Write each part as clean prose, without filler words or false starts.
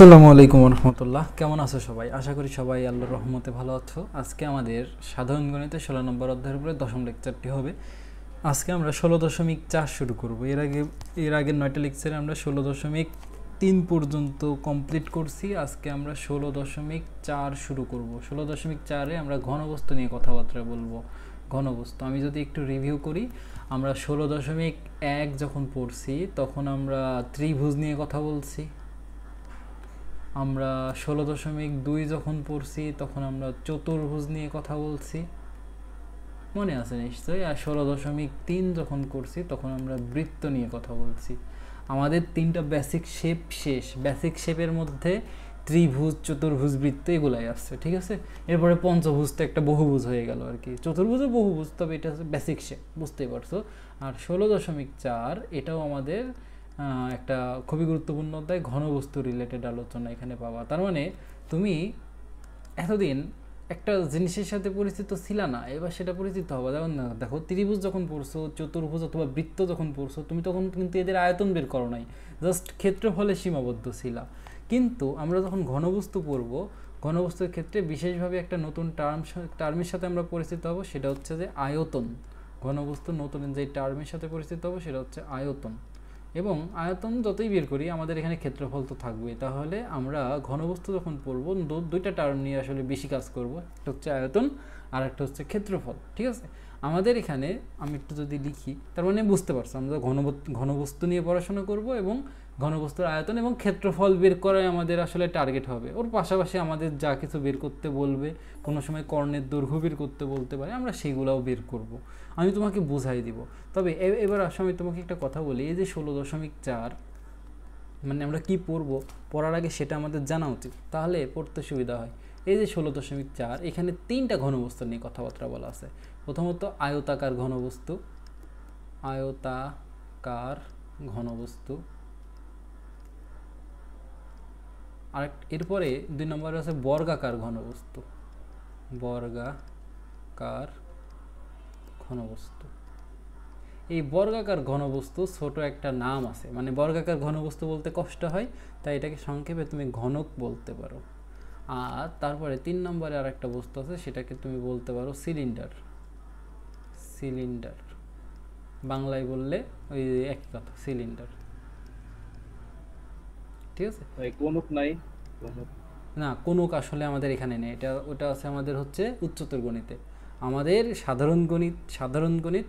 আসসালামু আলাইকুম রহমতুল্লাহ। কেমন আছো সবাই? আশা করি সবাই আল্লাহর রহমতে ভালো আছো। আজকে আমাদের সাধারণ গণিতে 16 নম্বর অধ্যায়ের উপরে দশম লেকচারটি হবে। আজকে আমরা 16.4 শুরু করব। এর আগের 9টা লেকচারে আমরা 16.3 পর্যন্ত কমপ্লিট করছি। আজকে আমরা 16.4 শুরু করব। 16.4-এ আমরা ঘনবস্তু নিয়ে কথাবার্তা বলবো। ঘনবস্তু আমি যদি একটু রিভিউ করি, আমরা 16.1 যখন পড়ছি তখন আমরা ত্রিভুজ নিয়ে কথা বলছি। আমরা 16.2 যখন পড়ছি তখন আমরা চতুর্ভুজ নিয়ে কথা বলছি, মনে আছে নিশ্চয়ই। আর 16.3 যখন করছি তখন আমরা বৃত্ত নিয়ে কথা বলছি। আমাদের তিনটা বেসিক শেপ শেষ। বেসিক শেপের মধ্যে ত্রিভুজ, চতুর্ভুজ, বৃত্ত এগুলাই আসছে, ঠিক আছে। এরপরে পঞ্চভুজটা একটা বহুভুজ হয়ে গেল আর কি। চতুর্ভুজও বহুভুজ, তবে এটা হচ্ছে বেসিক শেপ, বুঝতেই পারছো। আর 16.4 এটাও আমাদের একটা খুবই গুরুত্বপূর্ণ অধ্যায়, ঘনবস্তু রিলেটেড আলোচনা এখানে পাবা। তার মানে তুমি এতদিন একটা জিনিসের সাথে পরিচিত ছিল না, এবার সেটা পরিচিত হবে। যেমন দেখো, ত্রিভুজ যখন পড়ছো, চতুর্ভুজ অথবা বৃত্ত যখন পড়ছো, তুমি তখন কিন্তু এদের আয়তন বের করো নাই, জাস্ট ক্ষেত্রফলে সীমাবদ্ধ ছিলা। কিন্তু আমরা যখন ঘনবস্তু পড়বো, ঘনবস্তুর ক্ষেত্রে বিশেষভাবে একটা নতুন টার্মের সাথে আমরা পরিচিত হব, সেটা হচ্ছে যে আয়তন। ঘনবস্তুর নতুন যে টার্মের সাথে পরিচিত হব সেটা হচ্ছে আয়তন। এবং আয়তন যতই বের করি আমাদের এখানে ক্ষেত্রফল তো থাকবে। তাহলে আমরা ঘনবস্তু যখন পড়বো, দুইটা টার্ম নিয়ে আসলে বেশি কাজ করব। একটা হচ্ছে আয়তন আর একটা হচ্ছে ক্ষেত্রফল, ঠিক আছে। আমাদের এখানে আমি একটু যদি লিখি, তার মানে বুঝতে পারছো আমরা ঘনবস্তু নিয়ে পড়াশোনা করব এবং ঘনবস্তুর আয়তন এবং ক্ষেত্রফল বের করাই আমাদের আসলে টার্গেট হবে। ওর পাশাপাশি আমাদের যা কিছু বের করতে বলবে, কোনো সময় কর্ণের দৈর্ঘ্য বের করতে বলতে পারে, আমরা সেগুলোও বের করব। আমি তোমাকে বুঝাই দিব। তবে এবার আসো আমি তোমাকে একটা কথা বলি, এই যে 16.4 মানে আমরা কি পড়বো, পড়ার আগে সেটা আমাদের জানা উচিত, তাহলে পড়তে সুবিধা হয়। এই যে 16.4, এখানে তিনটা ঘনবস্তু নিয়ে কথাবার্তা বলা আছে। প্রথমত আয়তাকার ঘনবস্তু, আয়তাকার ঘনবস্তু। আর এরপরে 2 নম্বরে আছে বর্গাকার ঘনবস্তু, বর্গাকার ঘনবস্তু। এই বর্গাকার ঘনবস্তু ছোট একটা নাম আছে, মানে বর্গাকার ঘনবস্তু বলতে কষ্ট হয়, তাই এটাকে সংক্ষেপে তুমি ঘনক বলতে পারো। আর তারপরে 3 নম্বরে আর একটা বস্তু আছে, সেটাকে তুমি বলতে পারো সিলিন্ডার। সিলিন্ডার বাংলায় বললে ওই একই কথা, সিলিন্ডার, ঠিক আছে। কোনক নাই। না, কোনক আসলে আমাদের এখানে নেই, ওটা আছে আমাদের হচ্ছে উচ্চতর গণিতে। আমাদের সাধারণ গণিত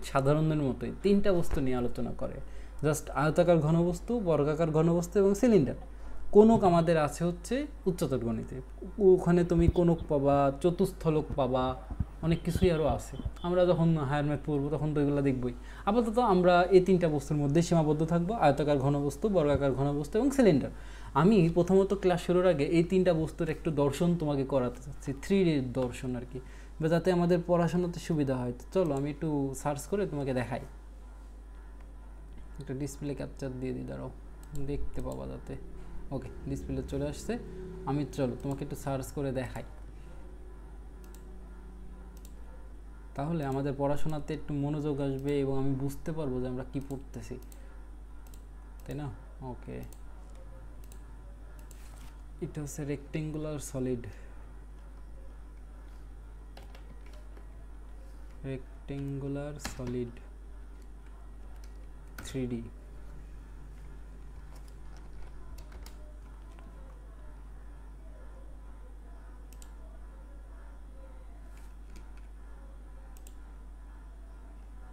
সাধারণের মতোই তিনটা বস্তু নিয়ে আলোচনা করে, জাস্ট আয়তাকার ঘনবস্তু, বর্গাকার ঘনবস্তু এবং সিলিন্ডার। কোনক আমাদের আছে হচ্ছে উচ্চতর গণিতে। ওখানে তুমি কোনক পাবা, চতুস্থলক পাবা, অনেক কিছুই আরও আছে। আমরা যখন হায়ার ম্যাথ পড়বো তখন তো এগুলো দেখবই। আপাতত আমরা এই তিনটা বস্তুর মধ্যে সীমাবদ্ধ থাকবো, আয়তাকার ঘনবস্তু, বর্গাকার ঘনবস্তু এবং সিলিন্ডার। আমি প্রথমত ক্লাস শুরুর আগে এই তিনটা বস্তুর একটু দর্শন তোমাকে করাতে চাচ্ছি, 3D দর্শন আর কি, যাতে আমাদের পড়াশোনাতে সুবিধা হয়। তো চলো আমি একটু সার্চ করে তোমাকে দেখাই, একটা ডিসপ্লে ক্যাপচার দিয়ে দিই, দাঁড়াও, দেখতে পাবা যাতে। ওকে, ডিসপ্লে চলে আসছে। আমি চলো তোমাকে একটু সার্চ করে দেখাই, তাহলে আমাদের পড়াশোনাতে একটু মনোযোগ আসবে এবং আমি বুঝতে পারবো যে আমরা কি পড়তেছি, তাই না? ওকে, এটা হচ্ছে rectangular solid, rectangular solid 3D।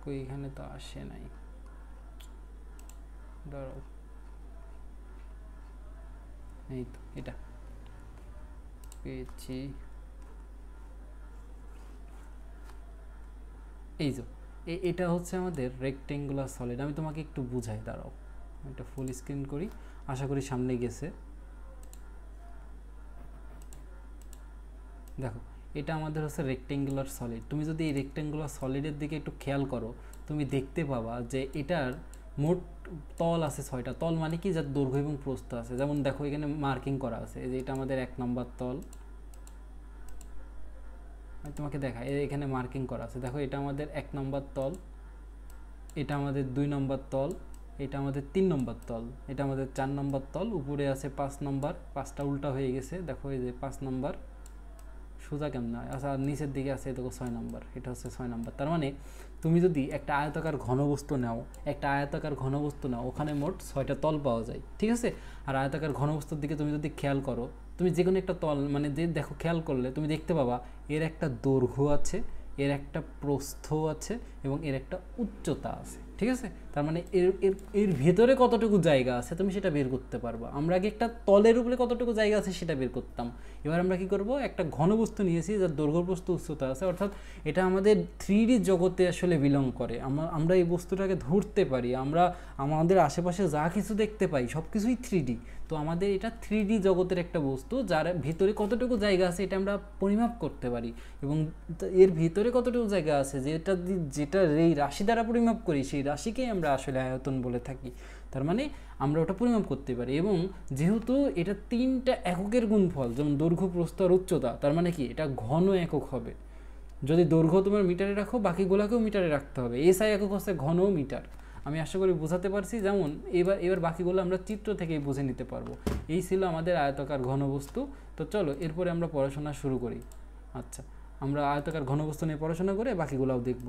কই, এখানে তো আসে নাই, দাঁড়াও, এই তো এটা পেয়েছি। এই যে এটা হচ্ছে আমাদের রেক্টেঙ্গুলার সলিড। আমি তোমাকে একটু বুঝাই, দাঁড়াও, এটা ফুল স্ক্রিন করি, আশা করি সামনে গেছে। দেখো, এটা আমাদের হচ্ছে রেক্টেঙ্গুলার সলিড। তুমি যদি এই রেক্টেঙ্গুলার সলিডের দিকে একটু খেয়াল করো, তুমি দেখতে পাবা যে এটার মোট তল আছে 6টা। তল মানে কি, যার দৈর্ঘ্য এবং প্রস্থ আছে। যেমন দেখো এখানে মার্কিং করা আছে, এই যে এটা আমাদের 1 নম্বর তল, আমি তোমাকে দেখাই, এখানে মার্কিং করা আছে। দেখো এটা আমাদের 1 নম্বর তল, এটা আমাদের 2 নম্বর তল, এটা আমাদের 3 নম্বর তল, এটা আমাদের 4 নম্বর তল, উপরে আছে 5 নম্বর, 5টা উল্টা হয়ে গেছে দেখো, এই যে 5 নম্বর সোজা কেমন হয়, আচ্ছা নিচের দিকে আছে দেখো 6 নম্বর, এটা হচ্ছে 6 নম্বর। তার মানে তুমি যদি একটা আয়তাকার ঘনবস্তু নাও, একটা আয়তাকার ঘনবস্তু নাও, ওখানে মোট 6টা তল পাওয়া যায়, ঠিক আছে। আর আয়তাকার ঘনবস্তুর দিকে তুমি যদি খেয়াল করো, তুমি যে কোনো একটা তল মানে যে দেখো, খেয়াল করলে তুমি দেখতে পাবা এর একটা দৈর্ঘ্য আছে, এর একটা প্রস্থ আছে এবং এর একটা উচ্চতা আছে, ঠিক আছে। তার মানে এর এর এর ভেতরে কতটুকু জায়গা আছে তুমি সেটা বের করতে পারবা। আমরা আগে একটা তলের উপরে কতটুকু জায়গা আছে সেটা বের করতাম, এবার আমরা কি করব, একটা ঘনবস্তু নিয়েছি যার দৈর্ঘ্য প্রস্থ উচ্চতা আছে, অর্থাৎ এটা আমাদের 3D জগতে আসলে বিলং করে। আমরা এই বস্তুটাকে ধরতে পারি, আমরা আমাদের আশেপাশে যা কিছু দেখতে পাই সব কিছুই 3D। তো আমাদের এটা 3D জগতের একটা বস্তু, যার ভিতরে কতটুকু জায়গা আছে এটা আমরা পরিমাপ করতে পারি, এবং এর ভিতরে কতটুকু জায়গা আছে যেটা এই রাশি দ্বারা পরিমাপ করি, সেই রাশিকেই আমরা আসলে আয়তন বলে থাকি। তার মানে আমরা ওটা পরিমাপ করতে পারি, এবং যেহেতু এটা 3টা এককের গুণফল, যেমন দৈর্ঘ্য, প্রস্থ আর উচ্চতা, তার মানে কি এটা ঘন একক হবে। যদি দৈর্ঘ্য তোমার মিটারে রাখো, বাকিগুলোকেও মিটারে রাখতে হবে। এসআই একক হচ্ছে ঘন মিটার। আমি আশা করি বোঝাতে পারছি। যেমন এবার বাকিগুলো আমরা চিত্র থেকেই বুঝে নিতে পারবো। এই ছিল আমাদের আয়তাকার ঘনবস্তু। তো চলো এরপরে আমরা পড়াশোনা শুরু করি। আচ্ছা, আমরা আয়তাকার ঘনবস্তু নিয়ে পড়াশোনা করে বাকিগুলোও দেখব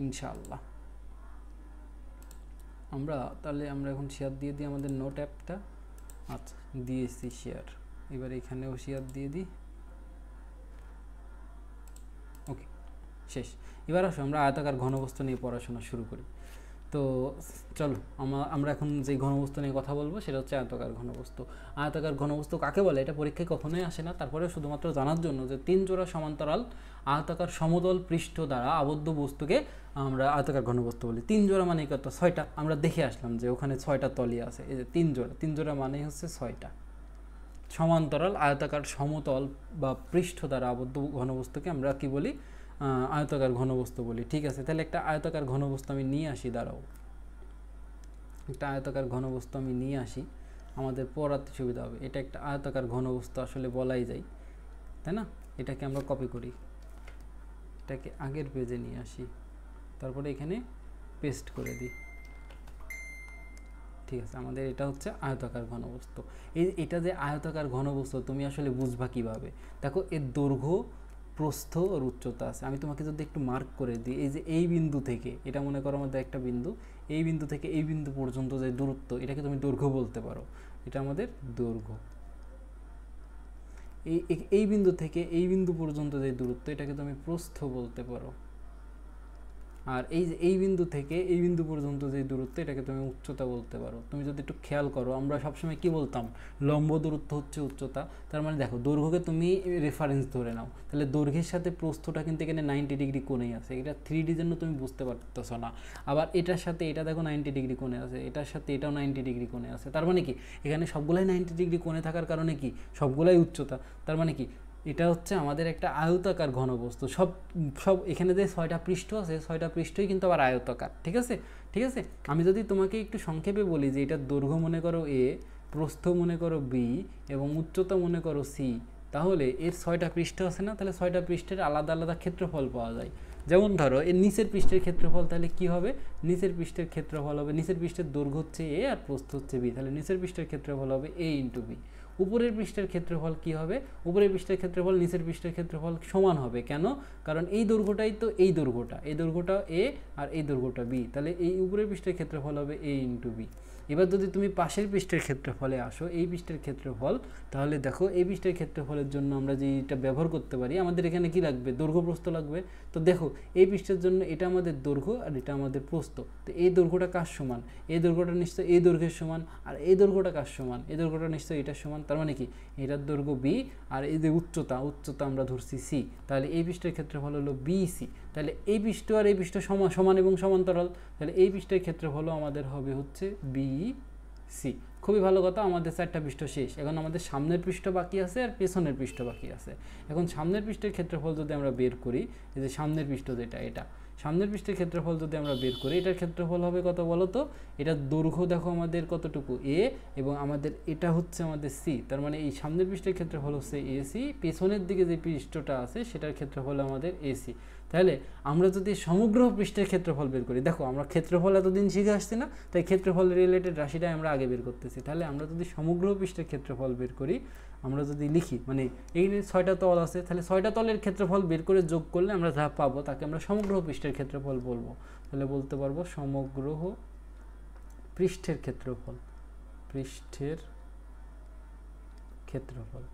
ইনশাআল্লাহ। তাহলে আমরা এখন শেয়ার দিয়ে দিই আমাদের নোট অ্যাপটা। আচ্ছা, দিয়েছি শেয়ার, এবার এখানেও শেয়ার দিয়ে দিই। ওকে, শেষ। এবার আসো আমরা আয়তাকার ঘনবস্তু নিয়ে পড়াশোনা শুরু করি। তো চলো আমরা এখন যে ঘনবস্তু নিয়ে কথা বলবো সেটা হচ্ছে আয়তাকার ঘনবস্তু। আয়তাকার ঘনবস্তু কাকে বলে এটা পরীক্ষায় কখনোই আসে না, তারপরে শুধুমাত্র জানার জন্য যে 3 জোড়া সমান্তরাল আয়তাকার সমতল পৃষ্ঠ দ্বারা আবদ্ধ বস্তুকে আমরা আয়তাকার ঘনবস্তু বলি। 3 জোড়া মানে কত? 6টা। আমরা দেখে আসলাম যে ওখানে 6টা তলই আছে, এই যে 3 জোড়া মানেই হচ্ছে 6টা সমান্তরাল আয়তাকার সমতল বা পৃষ্ঠ দ্বারা আবদ্ধ ঘনবস্তুকে আমরা কি বলি? আয়তাকার ঘনবস্তু বলি। ঠিক আছে, তাহলে একটা আয়তাকার ঘনবস্তু আমি নিয়ে আসি, দাঁড়াও, একটা আয়তাকার ঘনবস্তু আমি নিয়ে আসি, আমাদের পড়াতে সুবিধা হবে। এটা একটা আয়তাকার ঘনবস্তু আসলে বলাই যায়, তাই না? এটাকে আমরা কপি করি, এটাকে আগের পেজে নিয়ে আসি, তারপরে এখানে পেস্ট করে দিই। ঠিক আছে, আমাদের এটা হচ্ছে আয়তাকার ঘনবস্তু। এটা যে আয়তাকার ঘনবস্তু তুমি আসলে বুঝবা কিভাবে? দেখো, এর দৈর্ঘ্য, প্রস্থ আর উচ্চতা আছে। আমি তোমাকে যদি একটু মার্ক করে দিই, এই যে এই বিন্দু থেকে, এটা মনে করো আমাদের একটা বিন্দু, এই বিন্দু থেকে এই বিন্দু পর্যন্ত যে দূরত্ব, এটাকে তুমি দৈর্ঘ্য বলতে পারো, এটা আমাদের দৈর্ঘ্য। এই বিন্দু থেকে এই বিন্দু পর্যন্ত যে দূরত্ব, এটাকে তুমি প্রস্থ বলতে পারো। আর এই বিন্দু থেকে এই বিন্দু পর্যন্ত যে দূরত্ব, এটাকে তুমি উচ্চতা বলতে পারো। তুমি যদি একটু খেয়াল করো, আমরা সবসময় কি বলতাম? লম্ব দূরত্ব হচ্ছে উচ্চতা। তার মানে দেখো, দৈর্ঘ্যকে তুমি রেফারেন্স ধরে নাও, তাহলে দৈর্ঘ্যের সাথে প্রস্থটা কিন্তু এখানে 90 ডিগ্রি কোণেই আছে। এটা 3D জন্য তুমি বুঝতে পারতেছো না। আবার এটার সাথে এটা দেখো 90 ডিগ্রি কোণে আছে, এটার সাথে এটাও 90 ডিগ্রি কোণে আছে। তার মানে কি এখানে সবগুলাই 90 ডিগ্রি কোণে থাকার কারণে কি সবগুলাই উচ্চতা। তার মানে কি এটা হচ্ছে আমাদের একটা আয়তাকার ঘনবস্তু। সব এখানে যে 6টা পৃষ্ঠ আছে, 6টা পৃষ্ঠই কিন্তু আবার আয়তাকার। ঠিক আছে, ঠিক আছে। আমি যদি তোমাকে একটু সংক্ষেপে বলি যে এটার দৈর্ঘ্য মনে করো A, প্রস্থ মনে করো B এবং উচ্চতা মনে করো C, তাহলে এর 6টা পৃষ্ঠ আছে না? তাহলে 6টা পৃষ্ঠের আলাদা আলাদা ক্ষেত্রফল পাওয়া যায়। যেমন ধরো এর নিচের পৃষ্ঠের ক্ষেত্রফল, তাহলে কি হবে? নিচের পৃষ্ঠের ক্ষেত্রফল হবে, নিচের পৃষ্ঠের দৈর্ঘ্য হচ্ছে A আর প্রস্থ হচ্ছে B, তাহলে নিচের পৃষ্ঠের ক্ষেত্রফল হবে A × B। উপরের পৃষ্ঠের ক্ষেত্রফল কি হবে? উপরের পৃষ্ঠের ক্ষেত্রফল নিচের পৃষ্ঠের ক্ষেত্রফল সমান হবে। কেন? কারণ এই দৈর্ঘ্যটাই তো এই দৈর্ঘ্যটা A আর এই দৈর্ঘ্যটা B, তাহলে এই উপরের পৃষ্ঠের ক্ষেত্রফল হবে A × B। এবার যদি তুমি পাশের পৃষ্ঠের ক্ষেত্রফলে আসো, এই পৃষ্ঠের ক্ষেত্রফল, তাহলে দেখো এই পৃষ্ঠের ক্ষেত্রফলের জন্য আমরা যেটা ব্যবহার করতে পারি, আমাদের এখানে কি লাগবে? দৈর্ঘ্য, প্রস্থ লাগবে। তো দেখো, এই পৃষ্ঠের জন্য এটা আমাদের দৈর্ঘ্য আর এটা আমাদের প্রস্থ। তো এই দৈর্ঘ্যটা কার সমান? এই দৈর্ঘ্যটা নিশ্চয়ই এই দৈর্ঘ্যের সমান। আর এই দৈর্ঘ্যটা কার সমান? এই দৈর্ঘ্যটা নিশ্চয়ই এটার সমান। তার মানে কি এটার দৈর্ঘ্য B, আর এই যে উচ্চতা আমরা ধরছি C, তাহলে এই পৃষ্ঠের ক্ষেত্রফল হলো BC। তাহলে এই পৃষ্ঠ আর এই পৃষ্ঠ সমান এবং সমান্তরাল, তাহলে এই পৃষ্ঠের ক্ষেত্রফল আমাদের হবে হচ্ছে BC। খুবই ভালো কথা, আমাদের 4টা পৃষ্ঠ শেষ। এখন আমাদের সামনের পৃষ্ঠ বাকি আছে আর পেছনের পৃষ্ঠ বাকি আছে। এখন সামনের পৃষ্ঠের ক্ষেত্রফল যদি আমরা বের করি, এই যে সামনের পৃষ্ঠ এটা সামনের পৃষ্ঠের ক্ষেত্রফল যদি আমরা বের করি, এটার ক্ষেত্রফল হবে কত বলো তো? এটার দৈর্ঘ্য দেখো আমাদের কতটুকু? A, এবং আমাদের এটা হচ্ছে আমাদের C। তার মানে এই সামনের পৃষ্ঠের ক্ষেত্রফল হচ্ছে AC, পেছনের দিকে যে পৃষ্ঠটা আছে সেটার ক্ষেত্রফল আমাদের AC। তাহলে আমরা যদি সমগ্র পৃষ্ঠের ক্ষেত্রফল বের করি, দেখো আমরা ক্ষেত্রফল এতদিন শিখে আসছি না, তাই ক্ষেত্রফল রিলেটেড রাশিটাই আমরা আগে বের করতেছি। তাহলে আমরা যদি সমগ্র পৃষ্ঠের ক্ষেত্রফল বের করি, আমরা যদি লিখি মানে এই 6টা তল আছে, তাহলে 6টা তলের ক্ষেত্রফল বের করে যোগ করলে আমরা যা পাবো তাকে আমরা সমগ্র পৃষ্ঠের ক্ষেত্রফল বলবো। তাহলে বলতে পারবো সমগ্র পৃষ্ঠের ক্ষেত্রফল, পৃষ্ঠের ক্ষেত্রফল,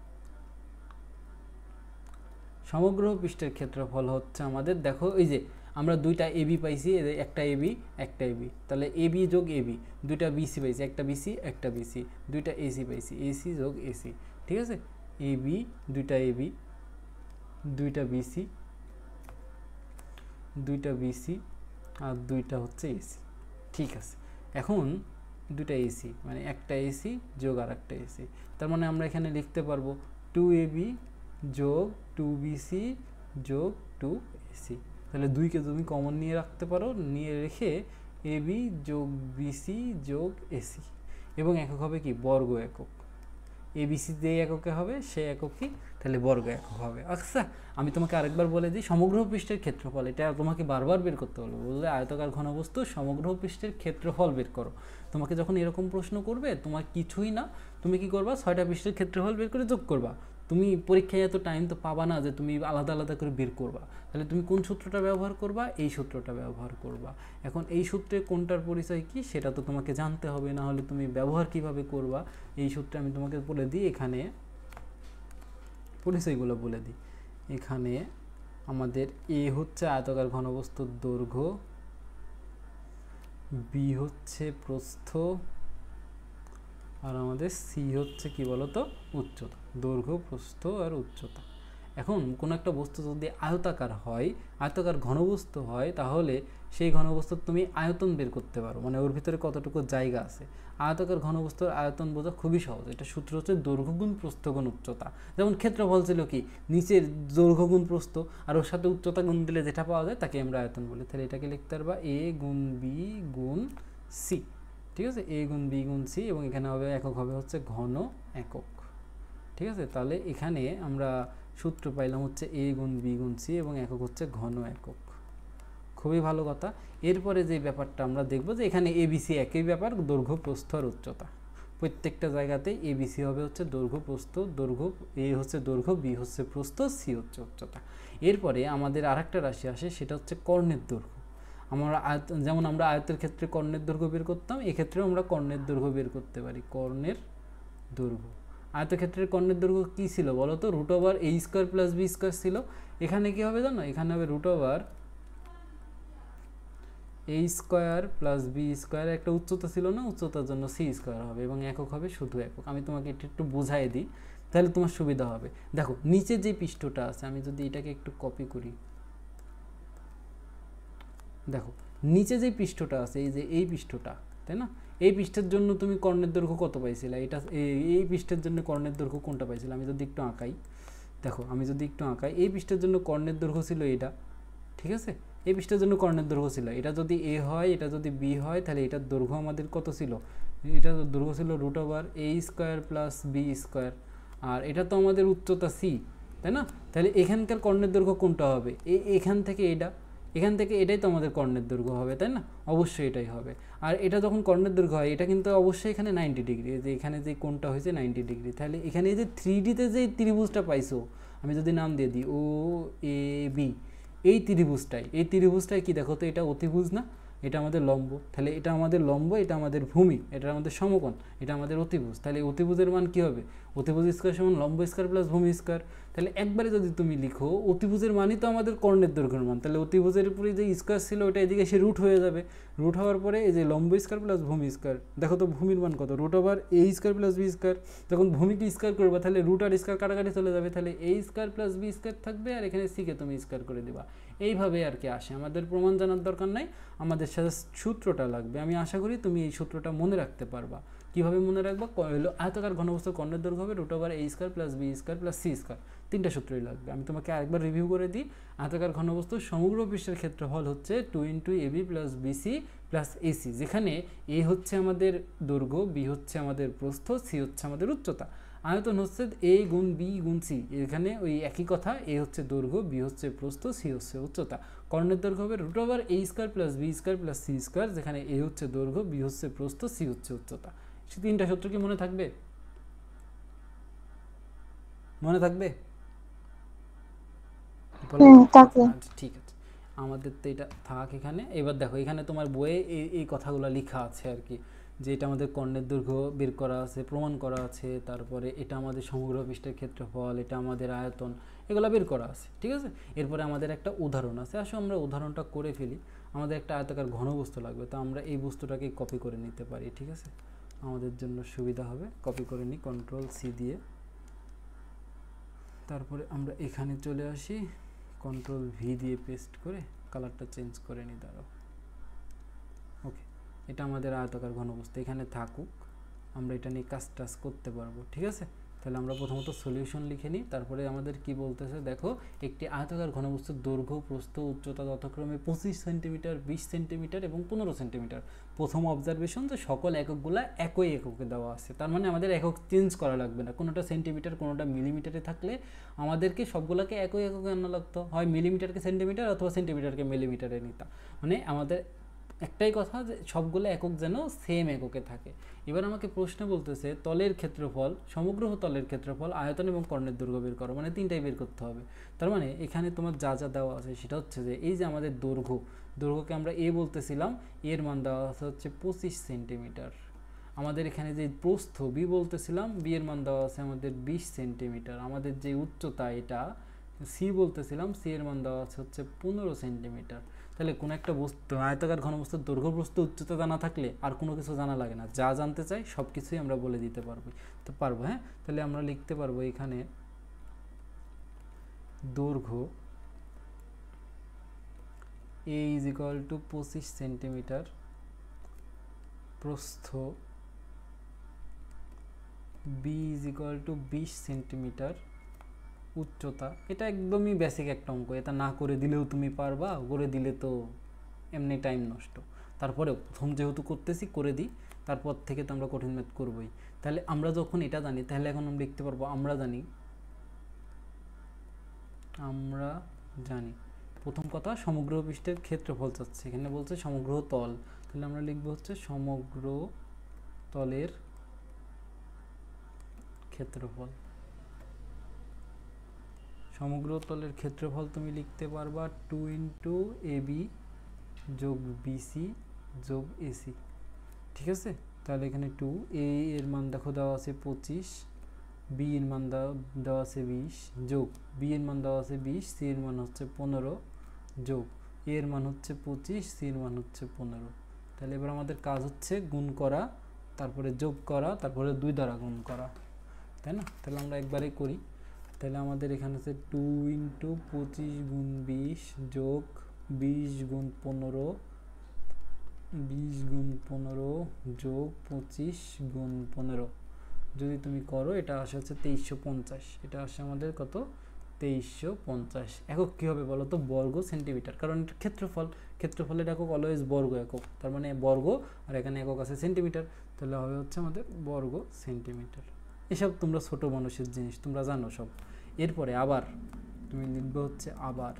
সমগ্র পৃষ্ঠের ক্ষেত্রফল হচ্ছে আমাদের, দেখো এই যে আমরা দুইটা এবি পাইছি, একটা এবি একটা এবি, তাহলে এবি যোগ এবি, দুইটা বিসি পাইছি, একটা বিসি একটা বিসি, দুইটা এসি পাইছি, এসি যোগ এসি, ঠিক আছে, এবি দুইটা এবি, দুইটা বিসি, দুইটা বিসি আর দুইটা হচ্ছে এসি, ঠিক আছে। এখন দুইটা এসি মানে একটা এসি যোগ আর একটা এসি, তার মানে আমরা এখানে লিখতে পারবো 2ab যোগ 2bc যোগ 2ac। তাহলে 2কে তুমি কমন নিয়ে রাখতে পারো, নিয়ে রেখে ab যোগ bc যোগ ac, এবং একক হবে কি বর্গ একক, এবিসি যে এককে হবে সে একক কি, তাহলে বর্গ একক হবে। আচ্ছা আমি তোমাকে আরেকবার বলে দিই, সমগ্র পৃষ্ঠের ক্ষেত্রফল এটা তোমাকে বারবার বের করতে বলবো, বললে আয়তাকার ঘনবস্তু সমগ্র পৃষ্ঠের ক্ষেত্রফল বের করো। তোমাকে যখন এরকম প্রশ্ন করবে তোমার কিছুই না, তুমি কি করবা, 6টা পৃষ্ঠের ক্ষেত্রফল বের করে যোগ করবা। তুমি পরীক্ষায় এত টাইম তো পাবা না যে তুমি আলাদা আলাদা করে বের করবা, তাহলে তুমি কোন সূত্রটা ব্যবহার করবা, এই সূত্রটা ব্যবহার করবা। এখন এই সূত্রে কোনটার পরিচয় কি সেটা তো তোমাকে জানতে হবে, না হলে তুমি ব্যবহার কিভাবে করবা। এই সূত্রে আমি তোমাকে বলে দিই, এখানে পরিচয়গুলো বলে দিই। এখানে আমাদের এ হচ্ছে আয়তাকার ঘনবস্তুর দৈর্ঘ্য, বি হচ্ছে প্রস্থ, আর আমাদের সি হচ্ছে কি বলতো, উচ্চতা, দৈর্ঘ্য প্রস্থ আর উচ্চতা। এখন কোনো একটা বস্তু যদি আয়তাকার হয়, আয়তাকার ঘনবস্তু হয়, তাহলে সেই ঘনবস্তুর তুমি আয়তন বের করতে পারো, মানে ওর ভিতরে কতটুকু জায়গা আছে। আয়তাকার ঘনবস্তুর আয়তন বোঝা খুবই সহজ, এটা সূত্র হচ্ছে দৈর্ঘ্য গুণ প্রস্থ গুণ উচ্চতা। যেমন ক্ষেত্রফল ছিল কি, নিচের দৈর্ঘ্য গুণ প্রস্থ আর ওর সাথে উচ্চতা গুণ দিলে যেটা পাওয়া যায় তাকে আমরা আয়তন বলি। তাহলে এটাকে লিখতে পারবা এ গুণ বি গুণ সি, ঠিক আছে, এ গুণ বি গুণ সি, এবং এখানে হবে একক হবে হচ্ছে ঘন একক, ঠিক আছে। তাহলে এখানে আমরা সূত্র পাইলাম হচ্ছে এ গুণ বি গুণ সি এবং একক হচ্ছে ঘন একক, খুবই ভালো কথা। এরপরে যে ব্যাপারটা আমরা দেখবো যে এখানে এবিসি একই ব্যাপার, দৈর্ঘ্য প্রস্থ আর উচ্চতা, প্রত্যেকটা জায়গাতেই এবিসি হবে হচ্ছে দৈর্ঘ্য প্রস্থ, দৈর্ঘ্য এ হচ্ছে দৈর্ঘ্য, বি হচ্ছে প্রস্থ, সি হচ্ছে উচ্চতা। এরপরে আমাদের আরেকটা রাশি আসে, সেটা হচ্ছে কর্ণের দৈর্ঘ্য। আমরা যেমন আমরা আয়তের ক্ষেত্রে কর্ণের দৈর্ঘ্য বের করতাম, এক্ষেত্রেও আমরা কর্ণের দৈর্ঘ্য বের করতে পারি। কর্ণের দৈর্ঘ্য, আয়তক্ষেত্রের কর্ণের দৈর্ঘ্য কী ছিল বলো তো, root over A square plus B square ছিল। এখানে কি হবে জানো, এখানে হবে root over A square plus B square, একটা উচ্চতা ছিল না, উচ্চতার জন্য সি স্কোয়ার হবে এবং একক হবে শুধু একক। আমি তোমাকে এটা একটু বুঝাই দিই তাহলে তোমার সুবিধা হবে। দেখো নিচে যে পৃষ্ঠটা আছে, আমি যদি এটাকে একটু কপি করি, দেখো নিচে যে পৃষ্ঠটা আছে, এই যে এই পৃষ্ঠটা, তাই না, এই পৃষ্ঠের জন্য তুমি কর্ণের দৈর্ঘ্য কত পাইছিলে, এটা এই পৃষ্ঠের জন্য কর্ণের দৈর্ঘ্য কোনটা পাইছিলে, আমি যদি একটু আঁকাই, দেখো আমি যদি একটু আঁকাই, এই পৃষ্ঠের জন্য কর্ণের দৈর্ঘ্য ছিল এটা, ঠিক আছে, এই পৃষ্ঠের জন্য কর্ণের দৈর্ঘ্য ছিল এটা, যদি এ হয় এটা যদি বি হয়, তাহলে এটার দৈর্ঘ্য আমাদের কত ছিল, এটা দৈর্ঘ্য ছিল root over A square plus B square, আর এটা তো আমাদের উচ্চতা সি, তাই না। তাহলে এখানকার কর্ণের দৈর্ঘ্য কোনটা হবে, এখান থেকে এটা, এখান থেকে এটাই তো আমাদের কর্ণের দৈর্ঘ্য হবে, তাই না, অবশ্যই এটাই হবে। আর এটা যখন কর্ণের দৈর্ঘ্য হয়, এটা কিন্তু অবশ্যই এখানে 90 ডিগ্রি, যে এখানে যে কোণটা হয়েছে 90 ডিগ্রি। তাহলে এখানে এই যে 3Dতে যে ত্রিভুজটা পাইছো, আমি যদি নাম দিয়ে দিই ও এ বি, এই ত্রিভুজটাই কি দেখো তো, এটা অতিভুজ না, এটা আমাদের লম্ব, তাহলে এটা আমাদের লম্ব, এটা আমাদের ভূমি, এটা আমাদের সমকোণ, এটা আমাদের অতিভুজ। তাহলে অতিভুজের মান কি হবে, অতিভুজ স্কোয়ার সমান লম্ব স্কোয়ার প্লাস ভূমি স্কোয়ার। তাহলে একবারে যদি তুমি লিখো অতিভুজের মানই তো আমাদের কর্ণের দৈর্ঘ্যের মান, তাহলে অতিভুজের উপরে যে স্কোয়ার ছিল ওটা এদিকে সে রুট হয়ে যাবে, রুট হওয়ার পরে এই যে লম্ব স্কোয়ার প্লাস ভূমি স্কোয়ার, দেখো তো ভূমির মান কত, root over A square plus B square. যখন ভূমিকে স্কোয়ার করবে তাহলে রুট আর স্কোয়ার কাটাকাটি চলে যাবে, তাহলে এ স্কোয়ার প্লাস বি স্কোয়ার থাকবে, আর এখানে সিকে তুমি স্কোয়ার করে দিবা। এইভাবে আর কি আসে, আমাদের প্রমাণ জানার দরকার নাই, আমাদের সাথে সূত্রটা লাগবে। আমি আশা করি তুমি এই সূত্রটা মনে রাখতে পারবা। কীভাবে মনে রাখবা, হলো আয়তাকার ঘনবস্তুর কর্ণের দৈর্ঘ্য হবে root over A square plus B square plus C square, তিনটা সূত্রই লাগবে। আমি তোমাকে আরেকবার রিভিউ করে দিই, আয়তাকার ঘনবস্তুর সমগ্র পৃষ্ঠের ক্ষেত্রফল হচ্ছে 2 × AB plus BC plus AC, যেখানে এ হচ্ছে আমাদের দৈর্ঘ্য, বি হচ্ছে আমাদের প্রস্থ, সি হচ্ছে আমাদের উচ্চতা। আয়তন হচ্ছে এ গুণ বি গুণ সি, এখানে ওই একই কথা, এ হচ্ছে দৈর্ঘ্য, বি হচ্ছে প্রস্থ, সি হচ্ছে উচ্চতা। কর্ণের দৈর্ঘ্য হবে root over A square plus B square plus C square, যেখানে এ হচ্ছে দৈর্ঘ্য, বি হচ্ছে প্রস্থ, সি হচ্ছে উচ্চতা। সে তিনটা সূত্র কি মনে থাকবে? মনে থাকবে? আচ্ছা ঠিক আছে, আমাদের তো এটা থাক এখানে। এবার দেখো এখানে তোমার বইয়ে এই কথাগুলো লেখা আছে আর কি, যে এটা আমাদের কর্ণের দৈর্ঘ্য বের করা আছে, প্রমাণ করা আছে, তারপরে এটা আমাদের সমগ্র পৃষ্ঠের ক্ষেত্রফল, এটা আমাদের আয়তন, এগুলো বের করা আছে, ঠিক আছে। এরপরে আমাদের একটা উদাহরণ আছে, আসো আমরা উদাহরণটা করে ফেলি। আমাদের একটা আয়তাকার ঘনবস্তু লাগবে, তো আমরা এই বস্তুটাকে কপি করে নিতে পারি, ঠিক আছে, আমাদের জন্য সুবিধা হবে। কপি করে নিই কন্ট্রোল সি দিয়ে, তারপরে আমরা এখানে চলে আসি, কন্ট্রোল ভি দিয়ে পেস্ট করে কালারটা চেঞ্জ করে নিই, দাঁড়াও। ওকে, এটা আমাদের আয়তাকার ঘনবস্তু এখানে থাকুক, আমরা এটা নিয়ে কাজ টাজ করতে পারবো, ঠিক আছে। তাহলে আমরা প্রথমত সলিউশন লিখে নিই, তারপরে আমাদের কি বলতেছে দেখো, একটি আয়তাকার ঘনবস্তুর দৈর্ঘ্য, প্রস্থ, উচ্চতা যথাক্রমে 25 সেন্টিমিটার, 20 সেন্টিমিটার এবং 15 সেন্টিমিটার। প্রথম অবজারভেশন যে সকল এককগুলা একই এককে দেওয়া আছে, তার মানে আমাদের একক চেঞ্জ করা লাগবে না, কোনোটা সেন্টিমিটার কোনোটা মিলিমিটারে থাকলে আমাদেরকে সবগুলোকে একই এককে আনা লাগতো, হয় মিলিমিটারকে সেন্টিমিটার অথবা সেন্টিমিটারকে মিলিমিটারে নিতাম। মানে আমাদের একটাই কথা যে সবগুলো একক যেন সেম এককে থাকে। এবার আমাকে প্রশ্ন বলতেছে তলের ক্ষেত্রফল, সমগ্র তলের ক্ষেত্রফল, আয়তন এবং কর্ণের দৈর্ঘ্য বের করো, মানে তিনটাই বের করতে হবে। তার মানে এখানে তোমার যা যা দেওয়া আছে সেটা হচ্ছে যে এই যে আমাদের দৈর্ঘ্যকে আমরা এ বলতেছিলাম, এর মান দেওয়া আছে হচ্ছে 25 সেন্টিমিটার। আমাদের এখানে যে প্রস্থ বি বলতেছিলাম, বি এর মান দেওয়া আছে আমাদের 20 সেন্টিমিটার। আমাদের যে উচ্চতা এটা সি বলতেছিলাম, সি এর মান দেওয়া আছে হচ্ছে 15 সেন্টিমিটার। তাহলে কোনো একটা বস্তু আয়তাকার ঘনবস্তুর দৈর্ঘ্য, প্রস্থ, উচ্চতা জানা থাকলে আর কোনো কিছু জানা লাগে না, যা জানতে চাই সব কিছুই আমরা বলে দিতে পারবো। হ্যাঁ, তাহলে আমরা লিখতে পারবো এখানে দৈর্ঘ্য A is equal to 25 centimetre, প্রস্থ B is equal to 20 centimetre, উচ্চতা। এটা একদমই বেসিক একটা অঙ্ক, এটা না করে দিলেও তুমি পারবা, করে দিলে তো এমনি টাইম নষ্ট। তারপরেও প্রথম যেহেতু করতেছি করে দিই, তারপর থেকে তো আমরা কঠিন ম্যাথ করবোই। তাহলে আমরা যখন এটা জানি, তাহলে এখন আমরা লিখতে পারবো আমরা জানি প্রথম কথা সমগ্র পৃষ্ঠের ক্ষেত্রফল চাচ্ছে, এখানে বলছে সমগ্র তল, তাহলে আমরা লিখবো হচ্ছে সমগ্র তলের ক্ষেত্রফল। সমগ্র তলের ক্ষেত্রফল তুমি লিখতে পারবা 2 ইন্টু এবি যোগ বিসি যোগ এসি, ঠিক আছে। তাহলে এখানে 2, এ এর মান দেখো দেওয়া আছে 25, বি এর মান দেওয়া আছে 20, যোগ বি এর মান দেওয়া আছে 20, সি এর মান হচ্ছে 15, যোগ এ এর মান হচ্ছে 25, সি এর মান হচ্ছে 15। তাহলে এবার আমাদের কাজ হচ্ছে গুণ করা, তারপরে যোগ করা, তারপরে 2 দ্বারা গুণ করা, তাই না। তাহলে আমরা একবারেই করি। তাহলে আমাদের এখানে হচ্ছে 2 ইন্টু 25 গুণ 20 যোগ 20 গুণ 15, 20 গুণ 15 যোগ 25 গুণ 15, যদি তুমি করো এটা আসে হচ্ছে 2350। এটা আসে আমাদের কত? 2350। একক কী হবে বলো তো? বর্গ সেন্টিমিটার, কারণ এটা ক্ষেত্রফলের একক অলওয়েজ বর্গ একক, তার মানে বর্গ, আর এখানে একক আছে সেন্টিমিটার, তাহলে হবে হচ্ছে আমাদের বর্গ সেন্টিমিটার। এসব তোমরা ছোট মানুষের জিনিস, তোমরা জানো সব। এরপরে আবার তুমি লিখবে হচ্ছে আবার,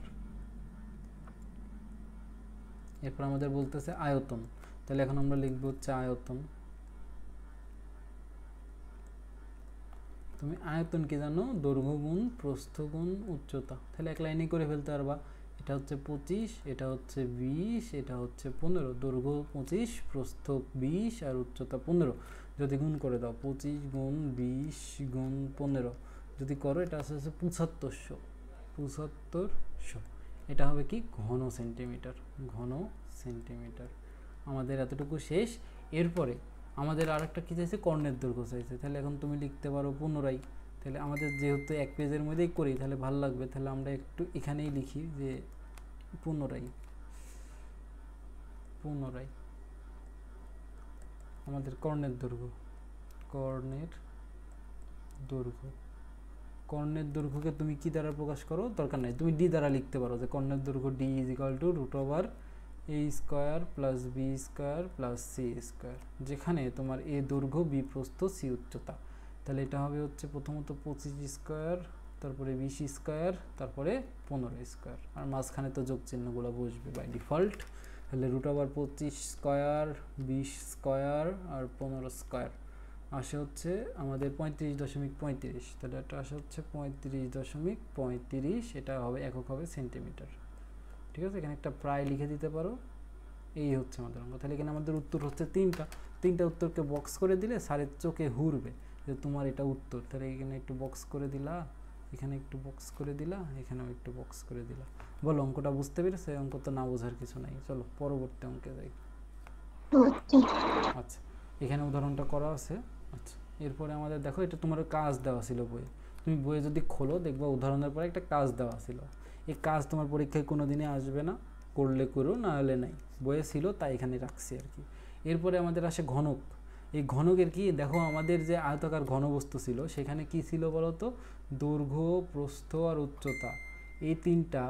এরপর আমাদের বলতেছে আয়তন, তাহলে এখন আমরা লিখবো হচ্ছে আয়তন। তুমি আয়তন কি জানো? দৈর্ঘ্য গুণ প্রস্থ গুণ উচ্চতা, তাহলে এক লাইনে করে ফেলতে পারবা। এটা হচ্ছে 25, এটা হচ্ছে 20, এটা হচ্ছে 15। দৈর্ঘ্য 25, প্রস্থ 20 আর উচ্চতা 15। যদি গুণ করে দাও 25 গুণ 20 গুণ 15, যদি করো এটা আসে হচ্ছে 7500। এটা হবে কি? ঘন সেন্টিমিটার। ঘন সেন্টিমিটার। আমাদের এতটুকু শেষ। এরপরে আমাদের আর একটা কী চাইছে? কর্ণের দৈর্ঘ্য চাইছে। তাহলে এখন তুমি লিখতে পারো পুনরায়। তাহলে আমাদের যেহেতু এক পেজের মধ্যেই করি তাহলে ভালো লাগবে, তাহলে আমরা একটু এখানেই লিখি যে পুনরায় আমাদের কর্ণের দৈর্ঘ্যকে তুমি কি দ্বারা প্রকাশ করো? দরকার নেই, তুমি ডি দ্বারা লিখতে পারো যে কর্ণের দৈর্ঘ্য D is equal to root over A square plus B square plus C square, যেখানে তোমার এ দৈর্ঘ্য, বি প্রস্থ, সি উচ্চতা। তাহলে এটা হবে হচ্ছে প্রথমত 25 স্কোয়ার, তারপরে 20 স্কোয়ার, তারপরে 15 স্কোয়ার, আর মাঝখানে তো যোগ চিহ্নগুলো বসবে বাই ডিফল্ট। তাহলে √25 স্কোয়ার, 20 স্কোয়ার আর 15 স্কোয়ার আসে হচ্ছে আমাদের 35.35। তাহলে এটা আসে হচ্ছে 35.35, এটা হবে একক হবে সেন্টিমিটার। ঠিক আছে, এখানে একটা প্রায় লিখে দিতে পারো। এই হচ্ছে আমাদের অঙ্ক। তাহলে এখানে আমাদের উত্তর হচ্ছে তিনটা উত্তরকে বক্স করে দিলে স্যারের চোখে হুরবে যে তোমার এটা উত্তর। তাহলে এখানে একটু বক্স করে দিলা, এখানে একটু বক্স করে দিলা, এখানেও একটু বক্স করে দিলা। বলো অঙ্কটা বুঝতে পেরেছে? অঙ্ক তো না বোঝার কিছু নাই। চলো পরবর্তী অঙ্কে যাই। আচ্ছা, এখানে উদাহরণটা করা আছে। আচ্ছা, এরপরে আমাদের দেখো, এটা তোমার কাজ দেওয়া ছিল বইয়ে। তুমি বইয়ে যদি খোলো দেখবা উদাহরণের পরে একটা কাজ দেওয়া ছিল। এই কাজ তোমার পরীক্ষায় কোনো দিনে আসবে না, করলে করো, না হলে নাই। বইয়ে ছিল তাই এখানে রাখছি আর কি। এরপরে আমাদের আসে ঘনক। এই ঘনকের কি দেখো, আমাদের যে আয়তাকার ঘনবস্তু ছিল সেখানে কি ছিল বলো তো, দৈর্ঘ্য, প্রস্থ আর উচ্চতা, এই তিনটা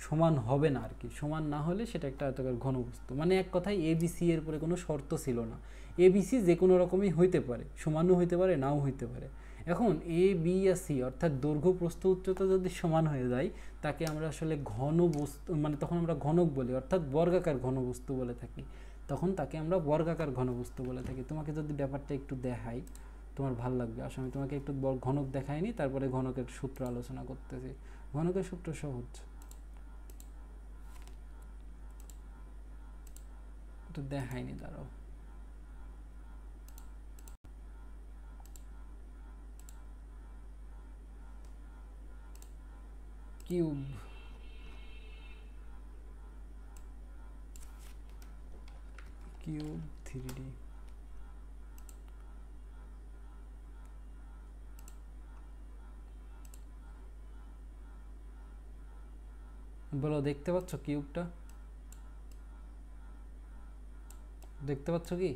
সমান হবে না আর কি। সমান না হলে সেটা একটা আয়তাকার ঘনবস্তু। মানে এক কথায় এবিসি এর পরে কোনো শর্ত ছিল না। এবিসি যে কোনো রকমই হইতে পারে, সমানও হইতে পারে, নাও হইতে পারে। এখন এ বি আর সি অর্থাৎ দৈর্ঘ্য, প্রস্থ, উচ্চতা যদি সমান হয়ে যায় তাকে আমরা আসলে ঘনবস্তু, মানে তখন আমরা ঘনক বলি, অর্থাৎ বর্গাকার ঘনবস্তু বলে থাকি। তখন তাকে আমরা বর্গাকার ঘনবস্তু বলে থাকি। তোমাকে যদি ব্যাপারটা একটু দেখাই তোমার ভালো লাগবে। আসলে আমি তোমাকে একটু ঘনক দেখাইনি, তারপরে ঘনকের সূত্র আলোচনা করতেছি। ঘনকের সূত্র সহজ, তো দেখাইনি, দাঁড়াও। কিউব, কিউব 3D, বলো দেখতে পাচ্ছ কিউবটা? দেখতে পাচ্ছ কি?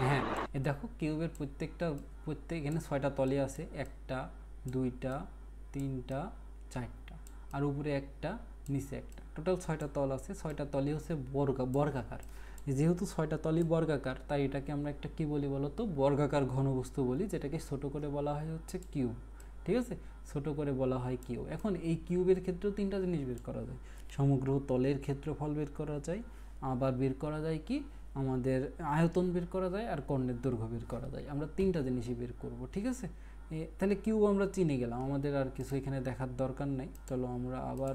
হ্যাঁ, এ দেখো কিউবের প্রত্যেক এখানে 6টা তলে আছে, 1টা 2টা 3টা 4টা, আর উপরে একটা, নিচে একটা, টোটাল 6টা তল আছে। 6টা তলই হচ্ছে বর্গাকার। যেহেতু 6টা তলই বর্গাকার তাই এটাকে আমরা একটা কি বলি বলো তো, বর্গাকার ঘনবস্তু বলি, যেটাকে ছোট করে বলা হয় হচ্ছে কিউব। ঠিক আছে, ছোট করে বলা হয় কিউব। এখন এই কিউবের ক্ষেত্রেও 3টা জিনিস বের করা যায়। সমগ্র তলের ক্ষেত্রফল বের করা যায়, আবার বের করা যায় কি আমাদের আয়তন বের করা যায়, আর কর্ণের দৈর্ঘ্য বের করা যায়। আমরা 3টা জিনিসই বের করব। ঠিক আছে, তাহলে কিউব আমরা চিনে গেলাম, আমাদের আর কিছু এখানে দেখার দরকার নেই। চলো আমরা আবার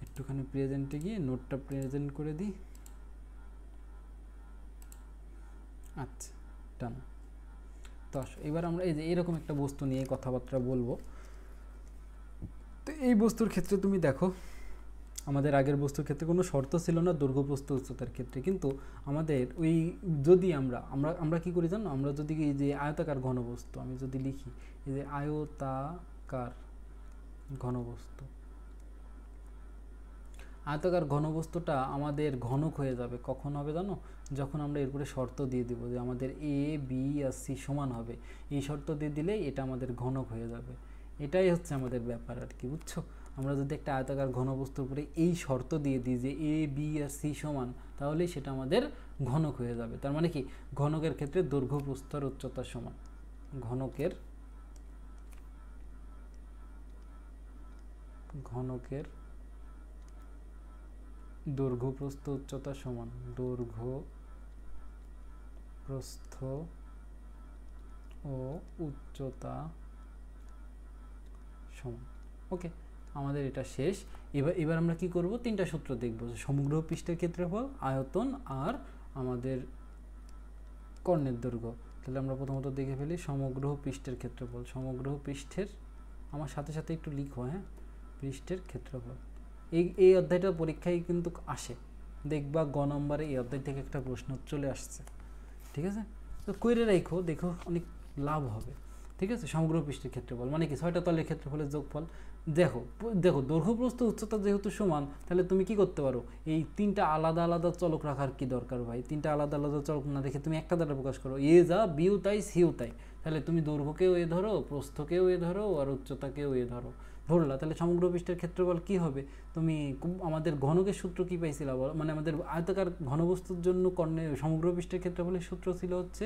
একটুখানি প্রেজেন্টে গিয়ে নোটটা প্রেজেন্ট করে দিই। আচ্ছা, টানো। তো এবার আমরা এই যে এরকম একটা বস্তু নিয়ে কথাবার্তা বলবো। তো এই বস্তুর ক্ষেত্রে তুমি দেখো, আমাদের আগের বস্তুর ক্ষেত্রে কোনো শর্ত ছিল না দৈর্ঘ্য, প্রস্থ, উচ্চতার ক্ষেত্রে। কিন্তু আমাদের ওই যদি আমরা আমরা আমরা কী করি জানো, আমরা যদি এই যে আয়তাকার ঘনবস্তু, আমি যদি লিখি এই যে আয়তাকার ঘনবস্তু, আয়তাকার ঘনবস্তুটা আমাদের ঘনক হয়ে যাবে। কখন হবে জানো? যখন আমরা এরপরে শর্ত দিয়ে দিব যে আমাদের এ বি আর সি সমান হবে। এই শর্ত দিয়ে দিলেই এটা আমাদের ঘনক হয়ে যাবে। এটাই হচ্ছে আমাদের ব্যাপার আর কি, বুঝছো? আমরা যদি একটা আয়তাকার ঘনবস্তুর উপরে এই শর্ত দিয়ে দিই যে এ বি আর সি সমান, তাহলেই সেটা আমাদের ঘনক হয়ে যাবে। তার মানে কি, ঘনকের ক্ষেত্রে দৈর্ঘ্য, প্রস্থ আর উচ্চতা সমান। ঘনকের দৈর্ঘ্য, প্রস্থ, উচ্চতা সমান। দৈর্ঘ্য, প্রস্থ ও উচ্চতা সমান। ওকে, আমাদের এটা শেষ। এবার আমরা কি করব, 3টা সূত্র দেখব। সমগ্র পৃষ্ঠের ক্ষেত্রফল, আয়তন আর আমাদের কর্ণের দৈর্ঘ্য। তাহলে আমরা প্রথমত দেখে ফেলি সমগ্র পৃষ্ঠের ক্ষেত্রফল। সমগ্র পৃষ্ঠের, আমার সাথে সাথে একটু লিখো, হ্যাঁ, পৃষ্ঠের ক্ষেত্রফল। এই অধ্যায়টা পরীক্ষায় কিন্তু আসে, দেখবা গ নম্বরে এই অধ্যায় থেকে একটা প্রশ্ন চলে আসছে। ঠিক আছে, তো কইরে রাখো, দেখো অনেক লাভ হবে। ঠিক আছে, সমগ্র পৃষ্ঠের ক্ষেত্রফল মানে কি, 6টা তলের ক্ষেত্রফলের যোগফল। দেখো দৈর্ঘ্য, প্রস্থ, উচ্চতা যেহেতু সমান, তাহলে তুমি কি করতে পারো, এই 3টা আলাদা আলাদা চলক রাখার কি দরকার ভাই? 3টা আলাদা আলাদা চলক না রেখে তুমি একটা দ্বারা প্রকাশ করো, এ যা বিউ তাই সিউ তাই। তাহলে তুমি দৈর্ঘ্যকেও এ ধরো, প্রস্থকেও এ ধরো, আর উচ্চতাকেও এ ধরো। ধরলা, তাহলে সমগ্র পৃষ্ঠের ক্ষেত্রফল কি হবে? তুমি আমাদের ঘনকের সূত্র কি পাইছিলা বলো, মানে আমাদের আয়তাকার ঘনবস্তুর জন্য কর্ণের সমগ্র পৃষ্ঠের ক্ষেত্রফলের সূত্র ছিল হচ্ছে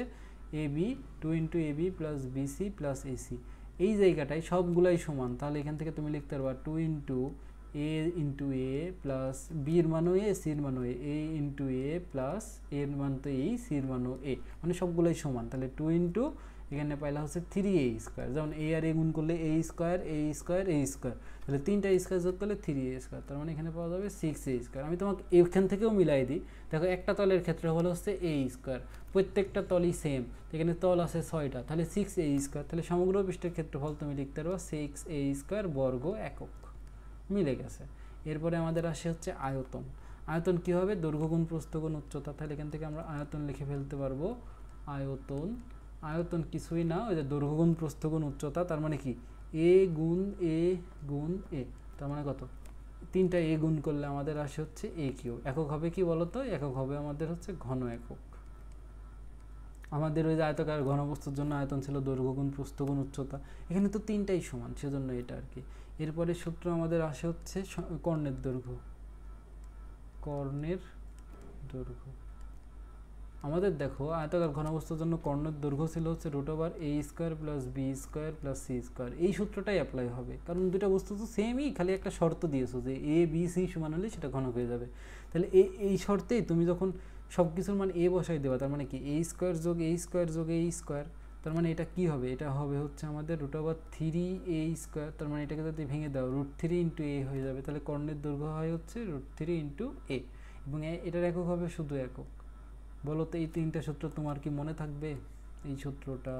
এবি 2 × AB + BC + AC। এই জায়গাটায় সবগুলাই সমান, তাহলে এখান থেকে তুমি লিখতে পারবা 2 × A × A প্লাস বি এর মানও এ, সি এর মানও এ × A প্লাস এর মান তো এই, সি এর মানও এ, মানে সবগুলোই সমান। তাহলে 2 এখানে পাইলা হচ্ছে 3A², যেমন এ আর এ গুণ করলে A², A², A², তাহলে 3টা স্কোয়ার যোগ করলে 3A², তার মানে এখানে পাওয়া যাবে 6A²। আমি তোমাকে এখান থেকেও মিলাই দিই, দেখো একটা তলের ক্ষেত্রফল হচ্ছে A², প্রত্যেকটা তলই সেম, এখানে তল আছে 6টা, তাহলে 6A², তাহলে সমগ্র পৃষ্ঠের ক্ষেত্রফল তুমি লিখতে পারবা 6A² বর্গ একক। মিলে গেছে। এরপরে আমাদের আসে হচ্ছে আয়তন। আয়তন কী হবে? দৈর্ঘ্য গুণ প্রস্থ গুণ উচ্চতা, তাহলে এখান থেকে আমরা আয়তন লিখে ফেলতে পারবো। আয়তন কিছুই না, ওই যে দৈর্ঘ্য গুণ প্রস্থ গুণ উচ্চতা, তার মানে কি এ গুণ এ, তার মানে কত? 3টা এ গুণ করলে আমাদের আসে হচ্ছে A3। একক হবে কি বলতো? একক হবে আমাদের হচ্ছে ঘন একক। আমাদের ওই যে আয়তাকার ঘনবস্তুর জন্য আয়তন ছিল দৈর্ঘ্য গুণ প্রস্থ গুণ উচ্চতা, এখানে তো 3টাই সমান, সেজন্য এটা আর কি। এরপরে সূত্র আমাদের আসে হচ্ছে কর্ণের দৈর্ঘ্য। আমাদের দেখো আয়তাকার ঘনবস্তুর জন্য কর্ণের দৈর্ঘ্য ছিল হচ্ছে √A² + B² + C²। এই সূত্রটাই অ্যাপ্লাই হবে, কারণ দুটো বস্তু তো সেমই, খালি একটা শর্ত দিয়েছো যে A B C সমান হলে সেটা ঘনক হয়ে যাবে। তাহলে এই শর্তেই তুমি যখন সব কিছুর মান A বসাই দেবা, তার মানে কি A² যোগ A² যোগ A², তার মানে এটা কি হবে? এটা হবে হচ্ছে আমাদের √3A², তার মানে এটাকে যদি ভেঙে দাও √3 × A হয়ে যাবে, তাহলে কর্ণের দৈর্ঘ্য হয় হচ্ছে √3 × A, এবং এটার একক হবে শুধু একক। বলো তো এই 3টা সূত্র তোমার কি মনে থাকবে? এই সূত্রটা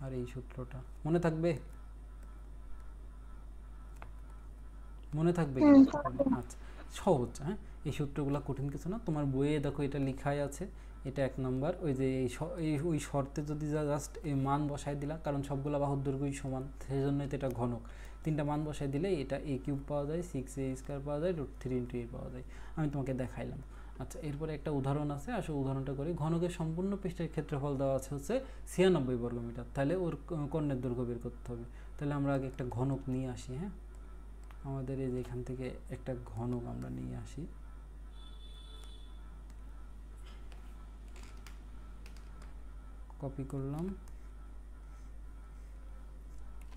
আর এই সূত্রটা মনে থাকবে? মনে থাকবে? আচ্ছা, সহজ। হ্যাঁ, এই সূত্রগুলো কঠিন কিছু না, তোমার বইয়ে দেখো এটা লেখাই আছে। এটা 1 নম্বর, ওই যে ওই শর্তে যদি জাস্ট এই মান বসাই দিলা, কারণ সবগুলো বাহুর দৈর্ঘ্যই সমান, সেই জন্যই তো এটা ঘনক। 3টা মান বসাই দিলে এটা A³ পাওয়া যায়, 6A² পাওয়া যায়, √3 × A পাওয়া যায়। আমি তোমাকে দেখাইলাম। আচ্ছা, এরপরে একটা উদাহরণ আছে, আসলে উদাহরণটা করি। ঘনকের সম্পূর্ণ পৃষ্ঠের ক্ষেত্রফল দেওয়া আছে হচ্ছে 96 বর্গমিটার, তাহলে ওর কর্ণের দৈর্ঘ্য বের করতে হবে। তাহলে আমরা আগে একটা ঘনক নিয়ে আসি। হ্যাঁ, আমাদের এই যে এখান থেকে একটা ঘনক আমরা নিয়ে আসি। কপি করলাম,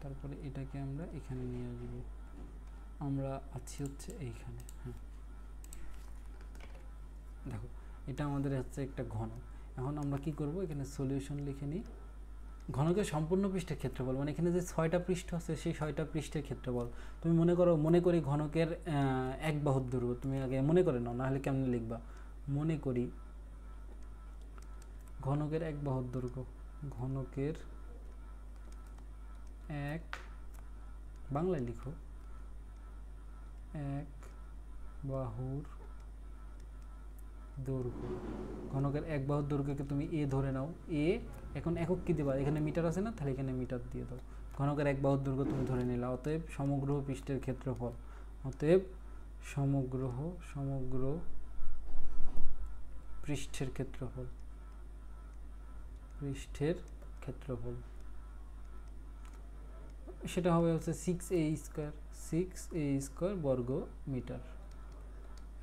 তারপরে এটাকে আমরা এখানে নিয়ে আসব। আমরা আছি হচ্ছে এইখানে। হ্যাঁ, দেখো এটা আমাদের হচ্ছে একটা ঘনক। এখন আমরা কি করব? এখানে সলিউশন লিখে নিই। ঘনকের সম্পূর্ণ পৃষ্ঠের ক্ষেত্রফল, মানে এখানে যে 6টা পৃষ্ঠ আছে সেই 6টা পৃষ্ঠের ক্ষেত্রফল। তুমি মনে করি ঘনকের এক বাহুর দৈর্ঘ্য, তুমি আগে মনে করে নাও, নাহলে কেমনে লিখবা? মনে করি ঘনকের এক বাহুর দৈর্ঘ্য, ঘনকের এক, বাংলায় লিখো, এক বাহুর দৈর্ঘ্য। ঘনকের এক বাহুর দৈর্ঘ্যকে তুমি এ ধরে নাও। এখন একক কি দেবা? এখানে মিটার আছে না, তাহলে এখানে মিটার দিয়ে দাও। ঘনকের এক বাহুর দৈর্ঘ্য তুমি ধরে নিলা, অতএব সমগ্র পৃষ্ঠের ক্ষেত্রফল, অতএব সমগ্র পৃষ্ঠের ক্ষেত্রফল সেটা হবে হচ্ছে 6A² বর্গ মিটার।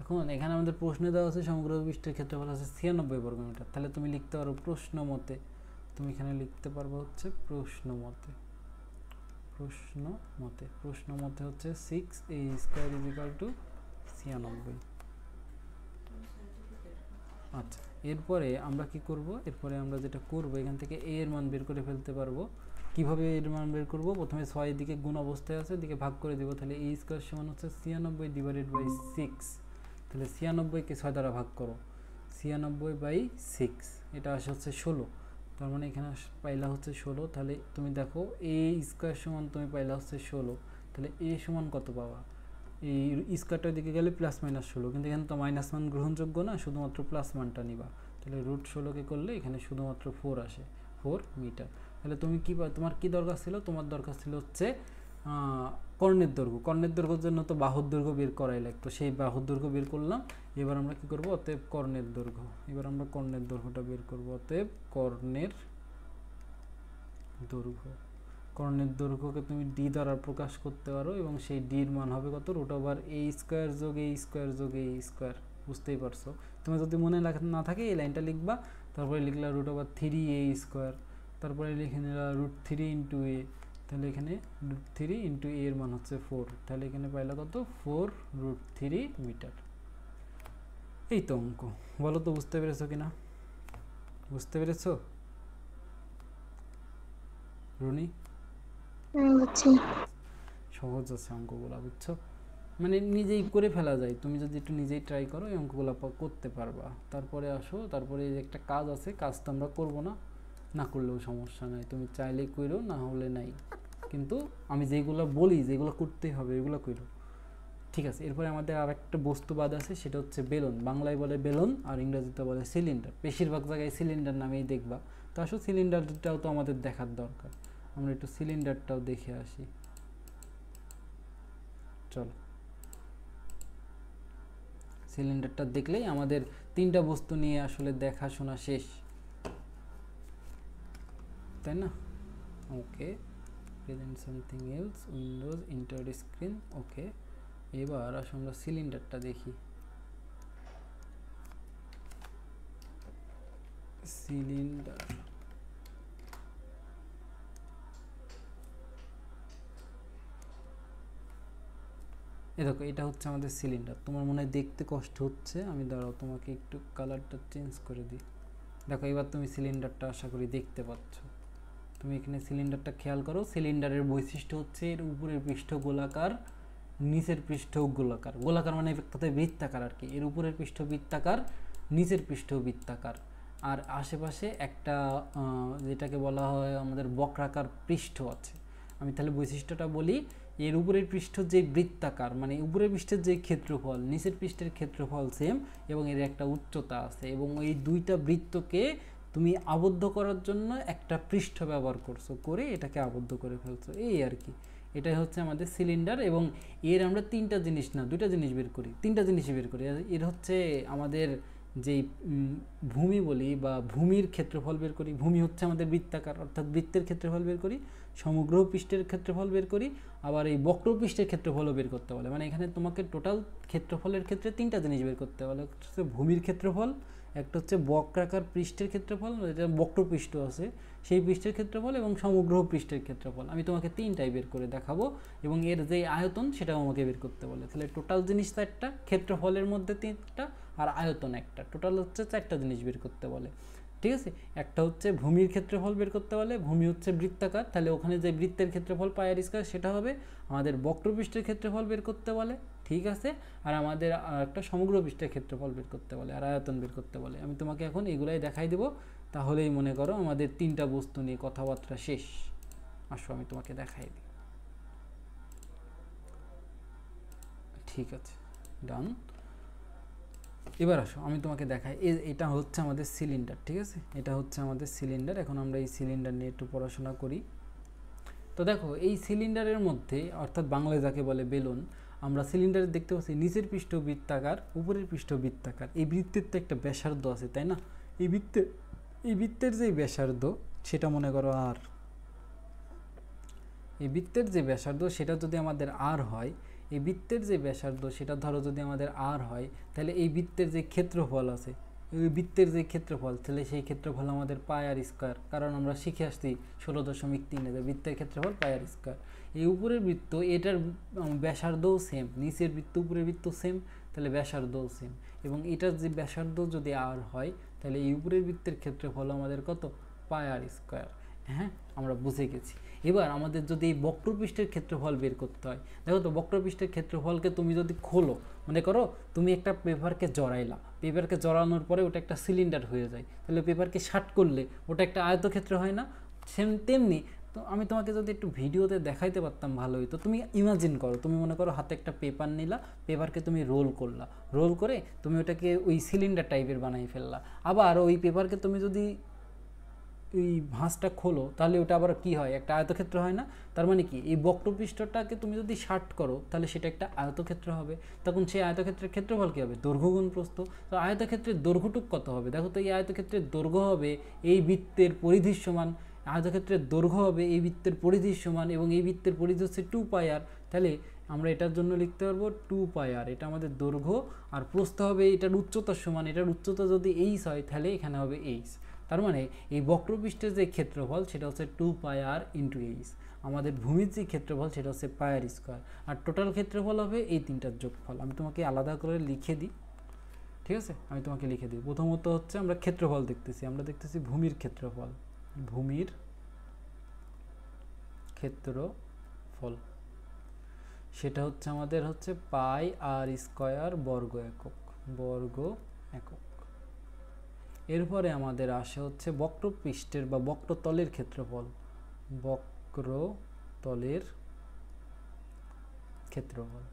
এখন এখানে আমাদের প্রশ্নে দেওয়া আছে সমগ্র পৃষ্ঠের ক্ষেত্রফল আছে 96 বর্গমিটার, তাহলে তুমি লিখতে পারো প্রশ্ন মতে, তুমি এখানে লিখতে পারবো হচ্ছে প্রশ্ন মতে হচ্ছে 6A² = 96। আচ্ছা, এরপরে আমরা কি করব? এরপরে আমরা যেটা করব, এখান থেকে A এর মান বের করে ফেলতে পারবো। কিভাবে এর মান বের করব? প্রথমে 6 দিকে গুণ অবস্থায় আছে, দিকে ভাগ করে দেব, তাহলে A² সমান হচ্ছে 96/6। তাহলে 96কে 6 দ্বারা ভাগ করো, 96/6, এটা আসে হচ্ছে 16। তার মানে এখানে পাইলা হচ্ছে 16। তাহলে তুমি দেখো A² সমান তুমি পাইলা হচ্ছে 16, তাহলে A সমান কত পাবা? এই স্কোয়ারটার দিকে গেলে +-16, কিন্তু এখানে তো মাইনাস মান গ্রহণযোগ্য না, শুধুমাত্র প্লাস মানটা নিবা। তাহলে √16কে করলে এখানে শুধুমাত্র 4 আসে, 4 মিটার। তাহলে তুমি কি, তোমার কি দরকার ছিল? তোমার দরকার ছিল হচ্ছে কর্ণের দৈর্ঘ্যের জন্য তো বাহুর দৈর্ঘ্য বের করাই লাগতো, সেই বাহুর দৈর্ঘ্য বের করলাম। এবার আমরা কি করব, অতএব কর্ণের দৈর্ঘ্য, এবার আমরা কর্ণের দৈর্ঘ্যটা বের করব, অতএব কর্ণের দৈর্ঘ্য। কর্ণের দৈর্ঘ্যকে তুমি ডি দ্বারা প্রকাশ করতে পারো এবং সেই ডির মান হবে কত, √a² যোগ a স্কোয়ার যোগ a স্কোয়ার। বুঝতেই পারছো। তোমার যদি মনে না থাকে এই লাইনটা লিখবা, তারপরে লিখলা √3a², তারপরে লিখে নিলা √3 × a, তাহলে এখানে √3 × a এর মান হচ্ছে 4, তাহলে এখানে পাইলা কত, 4√3 মিটার। এই তো অঙ্ক। বলো তো বুঝতে পেরেছো কিনা, বুঝতে পেরেছো রুনি? সহজ আছে অঙ্কগুলো, বুঝছো? মানে নিজেই করে ফেলা যায়, তুমি যদি একটু নিজেই ট্রাই করো এই অঙ্কগুলো করতে পারবা। তারপরে আসো, তারপরে একটা কাজ আছে, কাজটা আমরা করবো না, না করলেও সমস্যা নাই, তুমি চাইলেই করো, না হলে নাই, কিন্তু আমি যেগুলো বলি যেগুলো করতেই হবে এগুলো করো, ঠিক আছে? এরপরে আমাদের আর একটা বস্তুবাদ আছে, সেটা হচ্ছে বেলুন। বাংলায় বলে বেলুন আর ইংরেজিতে বলে সিলিন্ডার, বেশিরভাগ জায়গায় সিলিন্ডার নামেই দেখবা। তো আসো সিলিন্ডারটাও তো আমাদের দেখার দরকার, আমরা একটু সিলিন্ডারটাও দেখে আসি। চলো, সিলিন্ডারটা দেখলেই আমাদের তিনটা বস্তু নিয়ে আসলে দেখাশোনা শেষ, তাই না? Okay, present something else, Windows, inter screen, okay. এবার আসলে আমরা সিলিন্ডারটা দেখি। সিলিন্ডার, দেখো এটা হচ্ছে আমাদের সিলিন্ডার। তোমার মনে হয় দেখতে কষ্ট হচ্ছে, আমি দাঁড়াও তোমাকে একটু কালারটা চেঞ্জ করে দিই। দেখো এবার তুমি সিলিন্ডারটা আশা করি দেখতে পাচ্ছ। তুমি এখানে সিলিন্ডারটা খেয়াল করো, সিলিন্ডারের বৈশিষ্ট্য হচ্ছে এর উপরের পৃষ্ঠ গোলাকার, নিচের পৃষ্ঠ গোলাকার। গোলাকার মানে কথায় বৃত্তাকার আর কি, এর উপরের পৃষ্ঠ বৃত্তাকার, নিচের পৃষ্ঠ বৃত্তাকার, আর আশেপাশে একটা যেটাকে বলা হয় আমাদের বক্রাকার পৃষ্ঠ আছে। আমি তাহলে বৈশিষ্ট্যটা বলি, এর উপরের পৃষ্ঠ যে বৃত্তাকার, মানে উপরের পৃষ্ঠের যে ক্ষেত্রফল, নিচের পৃষ্ঠের ক্ষেত্রফল সেম, এবং এর একটা উচ্চতা আছে, এবং এই দুইটা বৃত্তকে তুমি আবদ্ধ করার জন্য একটা পৃষ্ঠ ব্যবহার করছো, করে এটাকে আবদ্ধ করে ফেলছো, এই আর কি। এটাই হচ্ছে আমাদের সিলিন্ডার। এবং এর আমরা তিনটা জিনিস না দুইটা জিনিস বের করি, তিনটা জিনিসই বের করি। এর হচ্ছে আমাদের যেই ভূমি বলি বা ভূমির ক্ষেত্রফল বের করি, ভূমি হচ্ছে আমাদের বৃত্তাকার অর্থাৎ বৃত্তের ক্ষেত্রফল বের করি, সমগ্র পৃষ্ঠের ক্ষেত্রফল বের করি, আবার এই বক্রপৃষ্ঠের ক্ষেত্রফলও বের করতে বলে। মানে এখানে তোমাকে টোটাল ক্ষেত্রফলের ক্ষেত্রে তিনটা জিনিস বের করতে বলে, একটা হচ্ছে ভূমির ক্ষেত্রফল, একটা হচ্ছে বক্রাকার পৃষ্ঠের ক্ষেত্রফল, যেটা বক্রপৃষ্ঠ আছে সেই পৃষ্ঠের ক্ষেত্রফল, এবং সমগ্র পৃষ্ঠের ক্ষেত্রফল। আমি তোমাকে তিনটাই বের করে দেখাবো, এবং এর যে আয়তন সেটাও আমাকে বের করতে বলে। তাহলে টোটাল জিনিস চারটা, ক্ষেত্রফলের মধ্যে তিনটা আর আয়তন একটা, টোটাল হচ্ছে চারটা জিনিস বের করতে বলে, ঠিক আছে? একটা হচ্ছে ভূমির ক্ষেত্রফল বের করতে বলে, ভূমি হচ্ছে বৃত্তাকার, তাহলে ওখানে যে বৃত্তের ক্ষেত্রফল πr² সেটা হবে। আমাদের বক্রপৃষ্ঠের ক্ষেত্রফল বের করতে বলে, ঠিক আছে? আর আমাদের একটা সমগ্র পৃষ্ঠের ক্ষেত্রফল বের করতে বলে, আর আয়তন বের করতে বলে। আমি তোমাকে এখন এগুলাই দেখাই দেবো, তাহলেই মনে করো আমাদের তিনটা বস্তু নিয়ে কথাবার্তা শেষ। আসো আমি তোমাকে দেখাই দিই, ঠিক আছে, ডান। এবার আসো আমি তোমাকে দেখাই, এটা হচ্ছে আমাদের সিলিন্ডার, ঠিক আছে? এটা হচ্ছে আমাদের সিলিন্ডার। এখন আমরা এই সিলিন্ডার নিয়ে একটু পড়াশোনা করি। তো দেখো এই সিলিন্ডারের মধ্যে, অর্থাৎ বাংলায় যাকে বলে বেলুন, আমরা সিলিন্ডারে দেখতে পাচ্ছি নিচের পৃষ্ঠ বৃত্তাকার, উপরের পৃষ্ঠ বৃত্তাকার। এই বৃত্তের তো একটা ব্যাসার্ধ আছে, তাই না? এই বৃত্তের যে ব্যাসার্ধ সেটা মনে করো আর, এই বৃত্তের যে ব্যাসার্ধ সেটা যদি আমাদের আর হয়, এই বৃত্তের যে ব্যাসার্ধ সেটা ধরো যদি আমাদের আর হয়, তাহলে এই বৃত্তের যে ক্ষেত্রফল আছে, এই বৃত্তের যে ক্ষেত্রফল, তাহলে সেই ক্ষেত্রফল আমাদের πr², কারণ আমরা শিখে আসছি 16.3 বৃত্তের ক্ষেত্রফল πr²। এই উপরের বৃত্ত এটার ব্যাসার্ধও সেম, নিচের বৃত্ত উপরের বৃত্ত সেম, তাহলে ব্যাসার্ধও সেম, এবং এটার যে ব্যাসার্ধ যদি আর হয়, তাহলে এই উপরের বৃত্তের ক্ষেত্রফল আমাদের কত, πr²। হ্যাঁ, আমরা বুঝে গেছি। এবার আমাদের যদি এই বক্রপৃষ্ঠের ক্ষেত্রফল বের করতে হয়, দেখো তো বক্রপৃষ্ঠের ক্ষেত্রফলকে তুমি যদি খোলো, মনে করো তুমি একটা পেপারকে জড়াইলা, পেপারকে জড়ানোর পরে ওটা একটা সিলিন্ডার হয়ে যায়, তাহলে পেপারকে শার্ট করলে ওটা একটা আয়তক্ষেত্র হয় না? তেমনি তো আমি তোমাকে যদি একটু ভিডিওতে দেখাইতে পারতাম ভালো হতো। তুমি ইমাজিন করো, তুমি মনে করো হাতে একটা পেপার নিলা, পেপারকে তুমি রোল করলা, রোল করে তুমি ওটাকে ওই সিলিন্ডার টাইপের বানাই ফেললা। আবার ওই পেপারকে তুমি যদি এই ভাঁজটা খোলো তাহলে ওটা আবার কি হয়, একটা আয়তক্ষেত্র হয় না? তার মানে কি, এই বক্রপৃষ্ঠটাকে তুমি যদি শার্ট করো তাহলে সেটা একটা আয়তক্ষেত্র হবে। তখন সেই আয়তক্ষেত্রের ক্ষেত্রফল কী হবে? দৈর্ঘ্য গুণ প্রস্থ। তো আয়তক্ষেত্রের দৈর্ঘ্যটুক কত হবে? দেখো তো, এই আয়তক্ষেত্রের দৈর্ঘ্য হবে এই বৃত্তের পরিধির সমান। আয়তক্ষেত্রের দৈর্ঘ্য হবে এই বৃত্তের পরিধির সমান, এবং এই বৃত্তের পরিধি হচ্ছে 2πr। তাহলে আমরা এটার জন্য লিখতে পারবো 2πr, এটা আমাদের দৈর্ঘ্য। আর প্রস্থ হবে এটার উচ্চতার সমান, এটার উচ্চতা যদি h হয় তাহলে এখানে হবে h। তার মানে এই বক্রপৃষ্ঠের যে ক্ষেত্রফল সেটা হচ্ছে 2πr ইন্টু h। আমাদের ভূমির যে ক্ষেত্রফল সেটা হচ্ছে পায়ার স্কোয়ার। আর টোটাল ক্ষেত্রফল হবে এই তিনটার যোগফল। আমি তোমাকে আলাদা করে লিখে দিই, ঠিক আছে? আমি তোমাকে লিখে দিই। প্রথমত হচ্ছে আমরা ক্ষেত্রফল দেখতেছি, আমরা দেখতেছি ভূমির ক্ষেত্রফল। ভূমির ক্ষেত্রফল সেটা হচ্ছে আমাদের হচ্ছে পাই আর স্কোয়ার বর্গ একক, বর্গ একক। এরপরে আমাদের আসে হচ্ছে বক্রপৃষ্ঠের বা বক্রতলের ক্ষেত্রফল, বক্রতলের ক্ষেত্রফল,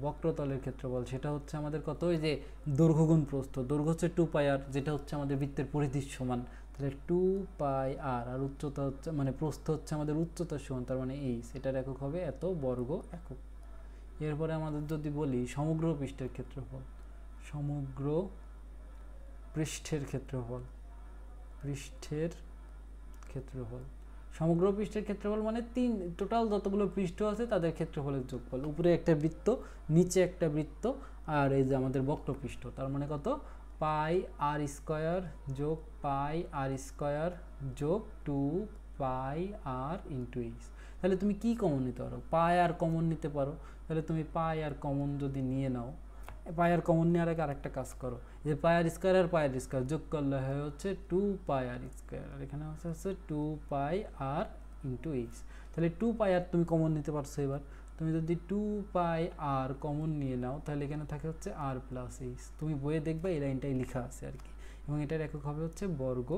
বক্রতলের ক্ষেত্রফল সেটা হচ্ছে আমাদের কত? ওই যে দৈর্ঘ্য গুণ প্রস্থ, দৈর্ঘ্য হচ্ছে 2πr, যেটা হচ্ছে আমাদের বৃত্তের পরিধির সমান। তাহলে 2πr, আর উচ্চতা হচ্ছে মানে প্রস্থ হচ্ছে আমাদের উচ্চতার সমান, তার মানে h, এটার একক হবে এত বর্গ একক। এরপরে আমাদের যদি বলি সমগ্র পৃষ্ঠের ক্ষেত্রফল, সমগ্র পৃষ্ঠের ক্ষেত্রফল, পৃষ্ঠের ক্ষেত্রফল, সমগ্র পৃষ্ঠের ক্ষেত্রফল মানে টোটাল যতগুলো পৃষ্ঠ আছে তাদের ক্ষেত্রফলের যোগফল। উপরে একটা বৃত্ত, নিচে একটা বৃত্ত, আর এই যে আমাদের বক্রপৃষ্ঠ, তার মানে কত? পাই আর স্কোয়ার যোগ পাই আর স্কোয়ার যোগ 2πr ইন্টু h। তাহলে তুমি কি কমন নিতে পারো? পাই আর কমন নিতে পারো। তাহলে তুমি পাই আর কমন যদি নিয়ে নাও, পায়ার কমন নেওয়ার আগে আরেকটা কাজ করো, যে পায়ার স্কোয়ার আর পায়ার স্কোয়ার যোগ করলে হয় হচ্ছে 2πr স্কোয়ার, আর এখানে হচ্ছে 2πr ইন্টু h। তাহলে 2πr তুমি কমন নিতে পারছো। এবার তুমি যদি 2πr কমন নিয়ে নাও তাহলে এখানে থাকে হচ্ছে r প্লাস h। তুমি বইয়ে দেখবে এই লাইনটাই লেখা আছে আর কি, এবং এটার একক হবে হচ্ছে বর্গ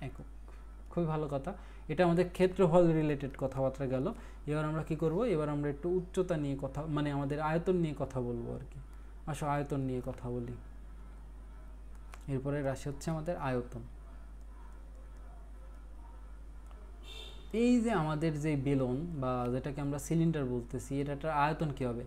একক। খুবই ভালো কথা। এটা আমাদের ক্ষেত্রফল রিলেটেড কথাবার্তা গেল। এবার আমরা কি করব? এবার আমরা একটু উচ্চতা নিয়ে কথা, মানে আমাদের আয়তন নিয়ে কথা বলবো আর কি। আসো আয়তন নিয়ে কথা বলি। এরপরে রাশি হচ্ছে আমাদের আয়তন। এই যে আমাদের যে বেলুন বা যেটাকে আমরা সিলিন্ডার বলতেছি, এটার আয়তন কী হবে?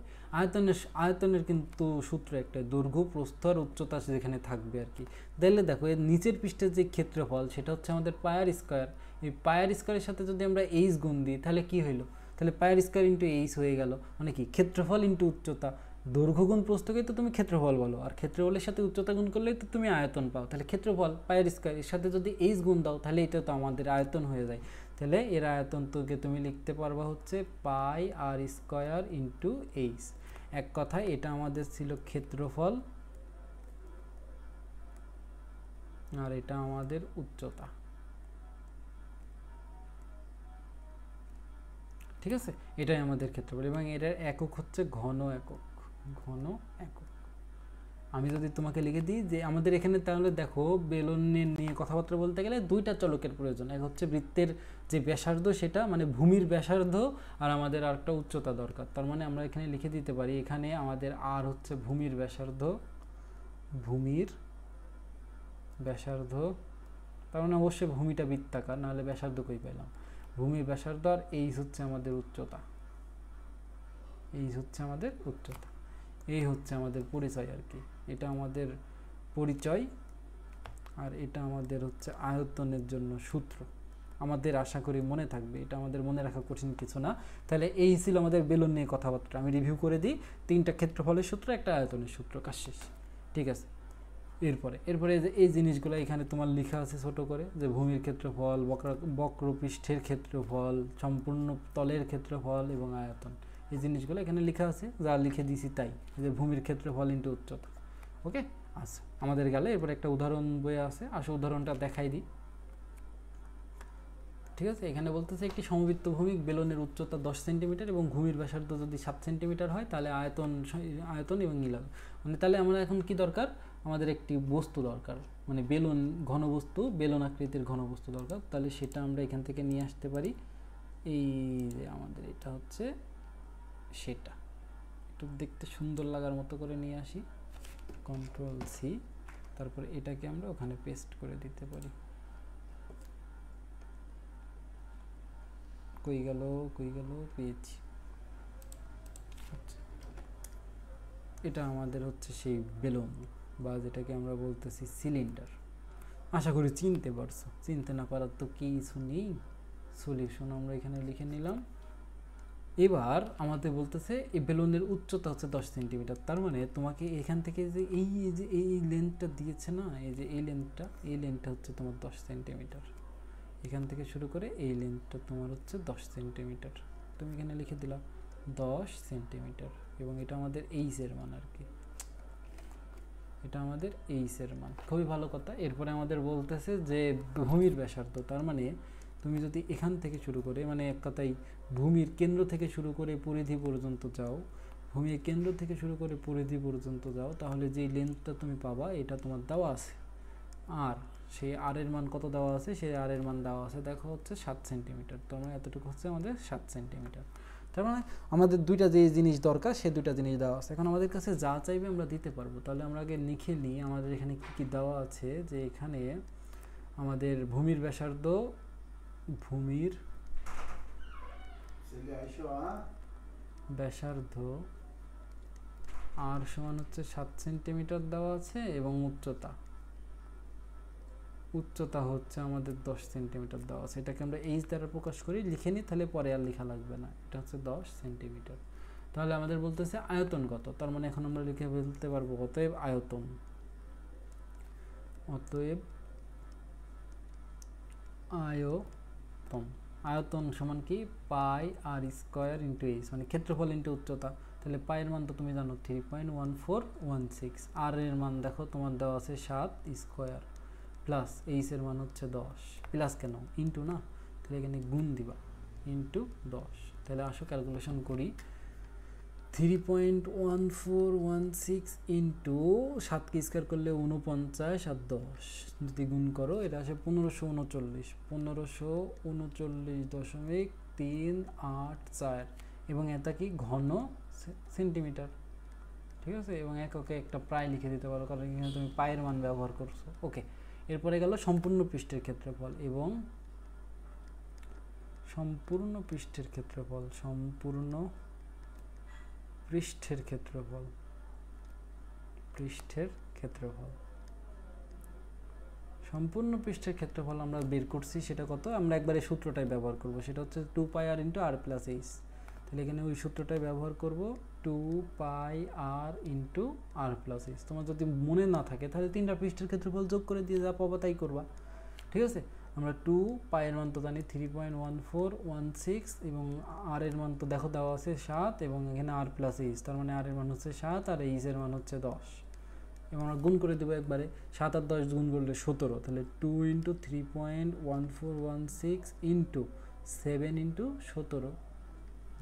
আয়তনের কিন্তু সূত্র একটা, দৈর্ঘ্য প্রস্থ আর উচ্চতা যেখানে থাকবে আর কি। তাহলে দেখো এর নিচের পৃষ্ঠের যে ক্ষেত্রফল সেটা হচ্ছে আমাদের পায়ার স্কোয়ার। এই পায়ার স্কোয়ারের সাথে যদি আমরা এইচ গুণ দিই তাহলে কি হইলো? তাহলে পায়ার স্কোয়ার ইন্টু এইচ হয়ে গেল, মানে কি ক্ষেত্রফল ইন্টু উচ্চতা। দৈর্ঘ্য গুণ প্রস্থকেই তো তুমি ক্ষেত্রফল বলো, আর ক্ষেত্রফলের সাথে উচ্চতা গুণ করলেই তো তুমি আয়তন পাও। তাহলে ক্ষেত্রফল পায়ার স্কোয়ার, এর সাথে যদি এইচ গুণ দাও তাহলে এটা তো আমাদের আয়তন হয়ে যায়। তাহলে এর আয়তন তোকে তুমি লিখতে পারবা হচ্ছে পাই আর স্কোয়ার ইন্টু এইচ। এক কথায় এটা আমাদের ছিল ক্ষেত্রফল, আর এটা আমাদের উচ্চতা। ঠিক আছে, এটাই আমাদের ক্ষেত্রফল, এবং এটার একক হচ্ছে ঘন একক, ঘন একক। আমি যদি তোমাকে লিখে দিই যে আমাদের এখানে, তাহলে দেখো বেলুনের নিয়ে কথাবার্তা বলতে গেলে দুইটা চলকের প্রয়োজন। এক হচ্ছে বৃত্তের যে ব্যাসার্ধ সেটা, মানে ভূমির ব্যাসার্ধ, আর আমাদের আরেকটা উচ্চতা দরকার। তার মানে আমরা এখানে লিখে দিতে পারি, এখানে আমাদের আর হচ্ছে ভূমির ব্যাসার্ধ, ভূমির ব্যাসার্ধ, তার মানে অবশ্যই ভূমিটা বৃত্তাকার, নাহলে ব্যাসার্ধ কই পেলাম? ভূমির ব্যাসার্ধ, আর এইচ হচ্ছে আমাদের উচ্চতা, এইচ হচ্ছে আমাদের উচ্চতা। এই হচ্ছে আমাদের পরিচয় আর কি, এটা আমাদের পরিচয়, আর এটা আমাদের হচ্ছে আয়তনের জন্য সূত্র। আমাদের আশা করি মনে থাকবে, এটা আমাদের মনে রাখা কঠিন কিছু না। তাহলে এই ছিল আমাদের বেলুন নিয়ে কথাবার্তা। আমি রিভিউ করে দিই, 3টা ক্ষেত্রফলের সূত্র, একটা আয়তনের সূত্র, কাজ শেষ। ঠিক আছে, এরপরে এই জিনিসগুলো এখানে তোমার লেখা আছে ছোট করে, যে ভূমির ক্ষেত্রফল, বক্রপৃষ্ঠের ক্ষেত্রফল, সম্পূর্ণ তলের ক্ষেত্রফল এবং আয়তন। এই জিনিসগুলো এখানে লেখা আছে, যা লিখে দিয়েছি তাই, যে ভূমির ক্ষেত্রফল ইন্টু উচ্চতা। ওকে, আচ্ছা আমাদের গেলে এরপর একটা উদাহরণ বইয়ে আছে, আসো উদাহরণটা দেখাই দিই। ঠিক আছে, এখানে বলতেছে একটি সমবৃত্ত ভূমি, বেলনের উচ্চতা 10 সেন্টিমিটার এবং ভূমির ব্যাসার্ধ যদি 7 সেন্টিমিটার হয় তাহলে আয়তন এবং নীলাভ, মানে তাহলে আমরা এখন কি দরকার? আমাদের একটি বস্তু দরকার, মানে বেলুন ঘনবস্তু, বেলুন আকৃতির ঘনবস্তু দরকার। তাহলে সেটা আমরা এখান থেকে নিয়ে আসতে পারি। এই যে আমাদের এটা হচ্ছে সেটা, একটু দেখতে সুন্দর লাগার মতো করে নিয়ে আসি, কন্ট্রোল সি, তারপর এটাকে আমরা ওখানে পেস্ট করে দিতে পারি। কই গেল পেয়েছি। আচ্ছা, এটা আমাদের হচ্ছে সেই বেলুন বা যেটাকে আমরা বলতেছি সিলিন্ডার। আশা করি চিনতে পারছো, চিনতে না পারার তো কিছু নেই। সলিউশন আমরা এখানে লিখে নিলাম। এবার আমাদের বলতেছে এই বেলুনের উচ্চতা হচ্ছে 10 সেন্টিমিটার। তার মানে তোমাকে এখান থেকে যে এই লেন্থটা দিয়েছে না, এই যে এই লেন্থটা হচ্ছে তোমার 10 সেন্টিমিটার। এখান থেকে শুরু করে এই লেন্থটা তোমার হচ্ছে 10 সেন্টিমিটার। তুমি এখানে লিখে দিলা 10 সেন্টিমিটার এবং এটা আমাদের এইচের মান আর কি, এটা আমাদের এইচের মান। খুবই ভালো কথা। এরপরে আমাদের বলতেছে যে ভূমির ব্যাসার্ধ। তার মানে তুমি যদি এখান থেকে শুরু করে, মানে এক কথায় ভূমির কেন্দ্র থেকে শুরু করে পরিধি পর্যন্ত যাও, ভূমির কেন্দ্র থেকে শুরু করে পরিধি পর্যন্ত যাও, তাহলে যে লেন্থটা তুমি পাবা এটা তোমার দেওয়া আছে। আর সেই আর এর মান কত দেওয়া আছে, সেই আর এর মান দেওয়া আছে দেখো হচ্ছে 7 সেন্টিমিটার। তার মানে এতটুকু হচ্ছে আমাদের 7 সেন্টিমিটার। তার মানে আমাদের দুইটা যে জিনিস দরকার সে দুইটা জিনিস দেওয়া আছে। এখন আমাদের কাছে যা চাইবে আমরা দিতে পারবো। তাহলে আমরা আগে লিখে নিই আমাদের এখানে কী কী দেওয়া আছে। যে এখানে আমাদের ভূমির ব্যাসার্ধ, ভূমির ব্যাসার্ধ আর সমান হচ্ছে 7 সেন্টিমিটার দেওয়া আছে এবং উচ্চতা হচ্ছে আমাদের 10 সেন্টিমিটার দেওয়া আছে। এটাকে আমরা এইচ দ্বারা প্রকাশ করি, লিখে নিই, তাহলে পরে আর লেখা লাগবে না। এটা হচ্ছে 10 সেন্টিমিটার। তাহলে আমাদের বলতেছে আয়তন কত। তার মানে এখন আমরা লিখে বলতে পারবো অতএব আয়তন, আয়তন সমান কি পাই আর স্কোয়ার ইন্টু এইচ, মানে ক্ষেত্রফল ইন্টু উচ্চতা। তাহলে পায়ের মান তো তুমি জানো 3.1416। আর এর মান দেখো তোমার দেওয়া আছে 7 স্কোয়ার প্লাস এইচ এর মান হচ্ছে 10, প্লাস কেন ইন্টু না, তাহলে এখানে গুণ দিবা ইন্টু 10। তাহলে আসো ক্যালকুলেশন করি। 3.1416 ইন্টু 7কে স্কোয়ার করলে 49 আর 10 যদি গুণ করো এটা আসে 1539.384 এবং এটা কি ঘন সেন্টিমিটার। ঠিক আছে, এবং এককে একটা প্রায় লিখে দিতে পারো কারণ এখানে তুমি পায়ের মান ব্যবহার করছো। ওকে, এরপরে গেল সম্পূর্ণ পৃষ্ঠের ক্ষেত্রফল এবং সম্পূর্ণ পৃষ্ঠের ক্ষেত্রফল, সম্পূর্ণ পৃষ্ঠের ক্ষেত্রফল, সম্পূর্ণ পৃষ্ঠের ক্ষেত্রফল আমরা বের করছি। সেটা কত, আমরা একবারে সূত্রটাই ব্যবহার করব, সেটা হচ্ছে 2 পাই আর ইন্টু আর প্লাস এইচ। তাহলে এখানে ওই সূত্রটাই ব্যবহার করব, 2 পাই আর ইন্টু আর প্লাস এইচ। তোমার যদি মনে না থাকে তাহলে 3টা পৃষ্ঠের ক্ষেত্রফল যোগ করে দিয়ে যা পাবা তাই করবা। ঠিক আছে, আমরা 2 পায়ের মান তো জানি 3.1416 এবং আর এর মান তো দেখো দেওয়া আছে 7 এবং এখানে আর প্লাস এইচ, তার মানে আর এর মান হচ্ছে 7 আর এইচ এর মান হচ্ছে 10 এবং আমরা গুণ করে দেবো একবারে। 7 আর 10 গুণ করলে 17, তাহলে 2 ইন্টু 3.1416 ইন্টু 7 ইন্টু 17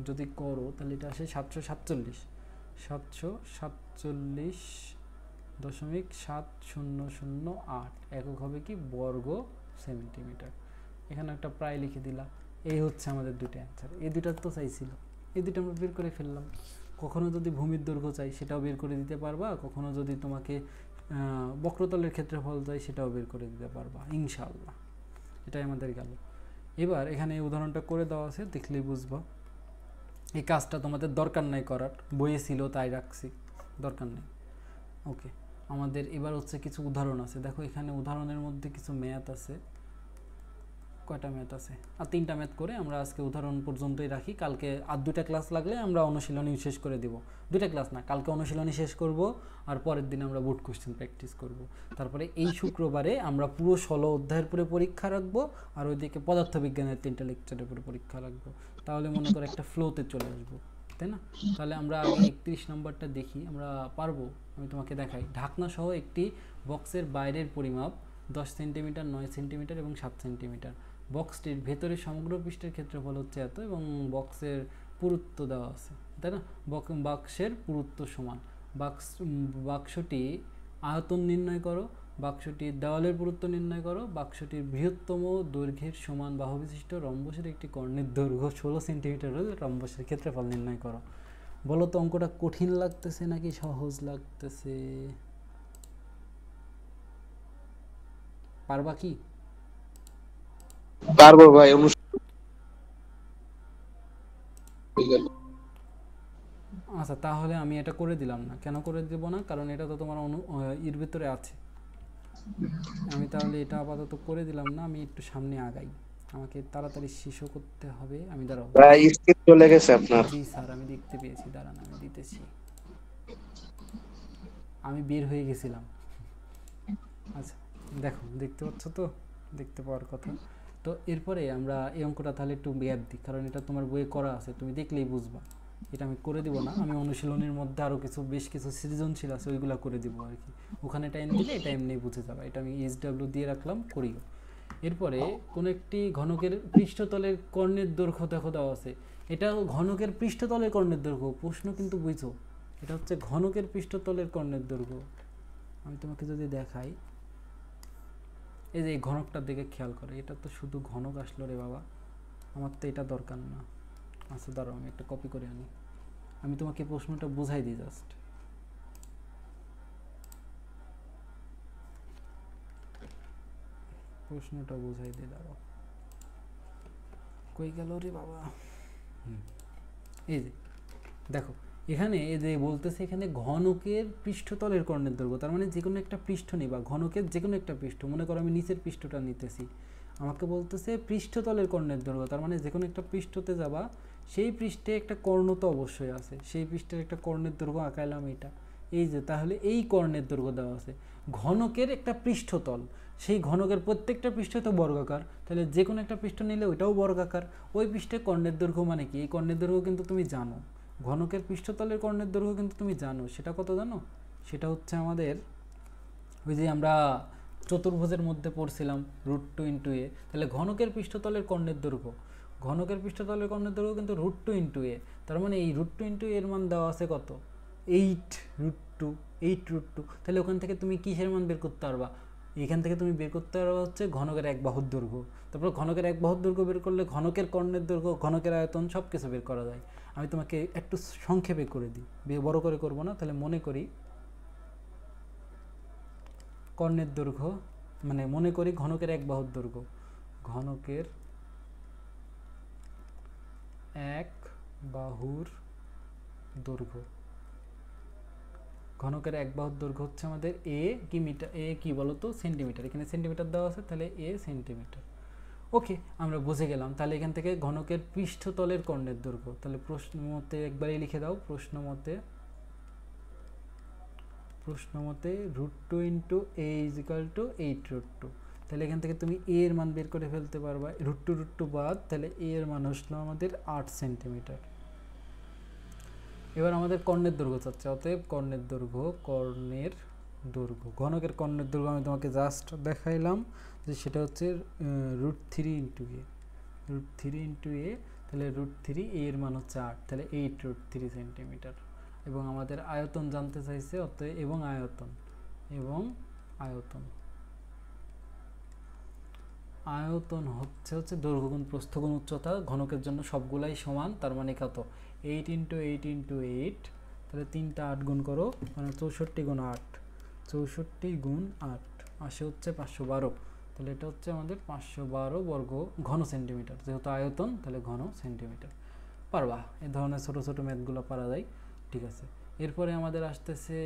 যদি করো তাহলে এটা আসে 747.7008 একক হবে কি বর্গ সেন্টিমিটার। এখানে একটা প্রায় লিখে দিলাম। এই হচ্ছে আমাদের দুটো অ্যান্সার। এই দুটা তো চাইছিল, এই দুটো আমরা বের করে ফেললাম। কখনো যদি ভূমির দৈর্ঘ্য চাই সেটাও বের করে দিতে পারবা, কখনো যদি তোমাকে বক্রতলের ক্ষেত্রফল চাই সেটাও বের করে দিতে পারবা ইনশাআল্লাহ। এটাই আমাদের গেল। এবার এখানে এই উদাহরণটা করে দেওয়া আছে, দেখলেই বুঝবা। এই কাজটা তোমাদের দরকার নাই করার, বইয়ে ছিল তাই রাখছি, দরকার নেই। ওকে, আমাদের এবার হচ্ছে কিছু উদাহরণ আছে। দেখো এখানে উদাহরণের মধ্যে কিছু ম্যাথ আছে। কয়টা ম্যাথ আছে, আর 3টা ম্যাথ করে আমরা আজকে উদাহরণ পর্যন্তই রাখি। কালকে আর 2টা ক্লাস লাগলে আমরা অনুশীলনী শেষ করে দিব। 2টা ক্লাস না, কালকে অনুশীলনী শেষ করব আর পরের দিন আমরা বোর্ড কোশ্চেন প্র্যাকটিস করব। তারপরে এই শুক্রবারে আমরা পুরো 16 অধ্যায়ের উপরে পরীক্ষা রাখবো আর ওইদিকে পদার্থবিজ্ঞানের 3টা লেকচারের উপরে পরীক্ষা রাখবো। তাহলে মনে করো একটা ফ্লোতে চলে আসবো, তাই না? তাহলে আমরা আগে 31 নম্বরটা দেখি, আমরা পারবো। আমি তোমাকে দেখাই। ঢাকনা সহ একটি বক্সের বাইরের পরিমাপ 10 সেন্টিমিটার, 9 সেন্টিমিটার এবং 7 সেন্টিমিটার। বক্সটির ভেতরে সমগ্র পৃষ্ঠের ক্ষেত্রফল হচ্ছে এত এবং বক্সের পুরুত্ব দেওয়া আছে, তাই না? বাক্সের পুরুত্ব সমান। বাক্সটি আয়তন নির্ণয় করো, বাক্সটির দেওয়ালের পুরুত্ব নির্ণয় করো, বাক্সটির বৃহত্তম দৈর্ঘ্যের সমান বাহু বিশিষ্ট রম্বসের একটি কর্ণের দৈর্ঘ্য 16 সেন্টিমিটার হলে রম্বসের ক্ষেত্রফল নির্ণয় করো। বলো তো অঙ্কটা কঠিন লাগতেছে নাকি সহজ লাগতেছে? পারবা কি? পারবো ভাই। আচ্ছা, তাহলে আমি এটা করে দিলাম না। কেন করে দেব না? কারণ এটা তো তোমার এর ভিতরে আছে। আমি তাহলে এটা আপাতত করে দিলাম না, আমি একটু সামনে আগাই। আমাকে তাড়াতাড়ি শিশু করতে হবে। আমি দাঁড়াও। ভাই স্কিপ চলে গেছে আপনার। জি স্যার, আমি দেখতে পেয়েছি, দাঁড়ান আমি দিতেছি। আমি বের হয়ে গেছিলাম। আচ্ছা, দেখো, দেখতে পাচ্ছ তো? দেখতে পাওয়ার কথা। তো এরপরে আমরা এই অঙ্কটা তাহলে একটু ব্যাদ দিই, কারণ এটা তোমার বইয়ে করা আছে, তুমি দেখলেই বুঝবা। এটা আমি করে দিব না, আমি অনুশীলনের মধ্যে আরও বেশ কিছু সৃজনশীল আছে, ওইগুলো করে দিব আর কি। ওখানে টাইম দিলে এটা এমনি বুঝে যাবে। এটা আমি এইচডব্লিউ দিয়ে রাখলাম, করিও। এরপরে কোন একটি ঘনকের পৃষ্ঠতলের কর্ণের দৈর্ঘ্য দেখো দেওয়া আছে। এটা ঘনকের পৃষ্ঠতলের কর্ণের দৈর্ঘ্য, প্রশ্ন কিন্তু বুঝো। এটা হচ্ছে ঘনকের পৃষ্ঠতলের কর্ণের দৈর্ঘ্য। আমি তোমাকে যদি দেখাই, এই যে এই ঘনকটার দিকে খেয়াল করে, এটা তো শুধু ঘনক আসলো রে বাবা, আমার তো এটা দরকার না। আচ্ছা দাঁড়াও, আমি একটা কপি করে আনি, আমি তোমাকে প্রশ্নটা বুঝাই দিই জাস্ট। প্রশ্নটা বুঝাই দিই, দাঁড়াও, কই গেল রে বাবা। এই যে দেখো, এখানে এই যে বলতেছে, এখানে ঘনকের পৃষ্ঠতলের কর্ণের দৈর্ঘ্য, তার মানে যে কোনো একটা পৃষ্ঠ নিবা, ঘনকের যে কোনো একটা পৃষ্ঠ, মনে করো আমি নিচের পৃষ্ঠটা নিতেছি, আমাকে বলতেছে পৃষ্ঠতলের কর্ণের দৈর্ঘ্য, তার মানে যে কোনো একটা পৃষ্ঠতে যাবা, সেই পৃষ্ঠে একটা কর্ণ তো অবশ্যই আছে, সেই পৃষ্ঠের একটা কর্ণের দৈর্ঘ্য আঁকাইলাম এটা। এই যে তাহলে এই কর্ণের দৈর্ঘ্য দেওয়া আছে, ঘনকের একটা পৃষ্ঠতল, সেই ঘনকের প্রত্যেকটা পৃষ্ঠ তো বর্গাকার, তাহলে যে কোনো একটা পৃষ্ঠ নিলে ওইটাও বর্গাকার, ওই পৃষ্ঠে কর্ণের দৈর্ঘ্য মানে কি? এই কর্ণের দৈর্ঘ্য কিন্তু তুমি জানো, ঘনকের পৃষ্ঠতলের কর্ণের দৈর্ঘ্য কিন্তু তুমি জানো, সেটা কত জানো? সেটা হচ্ছে আমাদের ওই যে আমরা চতুর্ভুজের মধ্যে পড়ছিলাম √2 × a, তাহলে ঘনকের পৃষ্ঠতলের কর্ণের দৈর্ঘ্য, ঘনকের পৃষ্ঠতলের কর্ণের দৈর্ঘ্য কিন্তু √2 × a, তার মানে এই √2 × a এর মান দেওয়া আছে কত? 8√2, 8√2। তাহলে ওখান থেকে তুমি কিসের মান বের করতে পারবা? এখান থেকে তুমি বের করতে পারবা হচ্ছে ঘনকের এক বাহুর দৈর্ঘ্য। তারপর ঘনকের এক বাহুর দৈর্ঘ্য বের করলে ঘনকের কর্ণের দৈর্ঘ্য, ঘনকের আয়তন, সব কিছু বের করা যায়। আমি তোমাকে একটু সংক্ষেপে করে দিই, বড় করে করব না। তাহলে মনে করি কর্ণের দৈর্ঘ্য, মানে মনে করি ঘনকের এক বাহুর দৈর্ঘ্য, ঘনকের এক বাহুর দৈর্ঘ্য, ঘনকের এক বাহুর দৈর্ঘ্য হচ্ছে আমাদের এ কি মিটার, এ কি বলতো? সেন্টিমিটার, এখানে সেন্টিমিটার দেওয়া আছে, তাহলে এ সেন্টিমিটার। ওকে, আমরা বুঝে গেলাম। তাহলে এখান থেকে ঘনকের পৃষ্ঠতলের কর্ণের দৈর্ঘ্য, তাহলে প্রশ্ন মতে একবারই লিখে দাও, প্রশ্ন মতে √2 × a = 8√2। তাহলে এখান থেকে তুমি a এর মান বের করে ফেলতে পারবা, √2 বাদ, তাহলে a এর মান আসলো আমাদের 8 সেন্টিমিটার। এবার আমাদের কর্ণের দৈর্ঘ্য চাচ্ছে, অতএব কর্ণের দৈর্ঘ্য, ঘনকের কর্ণের দৈর্ঘ্য আমি তোমাকে জাস্ট দেখাইলাম যে সেটা হচ্ছে √3 × a, √3 × a, তাহলে √3, a এর মান হচ্ছে 8, তাহলে 8√3 সেন্টিমিটার। এবং আমাদের আয়তন জানতে চাইছে, অতএব এবং আয়তন হচ্ছে দৈর্ঘ্য গুণ প্রস্থ গুণ উচ্চতা, ঘনকের জন্য সবগুলাই সমান, তার মানে কত? 8 × 8 × 8, তাহলে 3টা 8 গুণ করো, মানে 64 × 8, 64 × 8 আসে হচ্ছে 512। তাহলে এটা হচ্ছে আমাদের 512 বর্গ ঘন সেন্টিমিটার, যেহেতু আয়তন তাহলে ঘন সেন্টিমিটার। পারবা, এ ধরনের ছোটো ছোটো ম্যাথগুলো পারা যায়। ঠিক আছে, এরপরে আমাদের আসতেছে,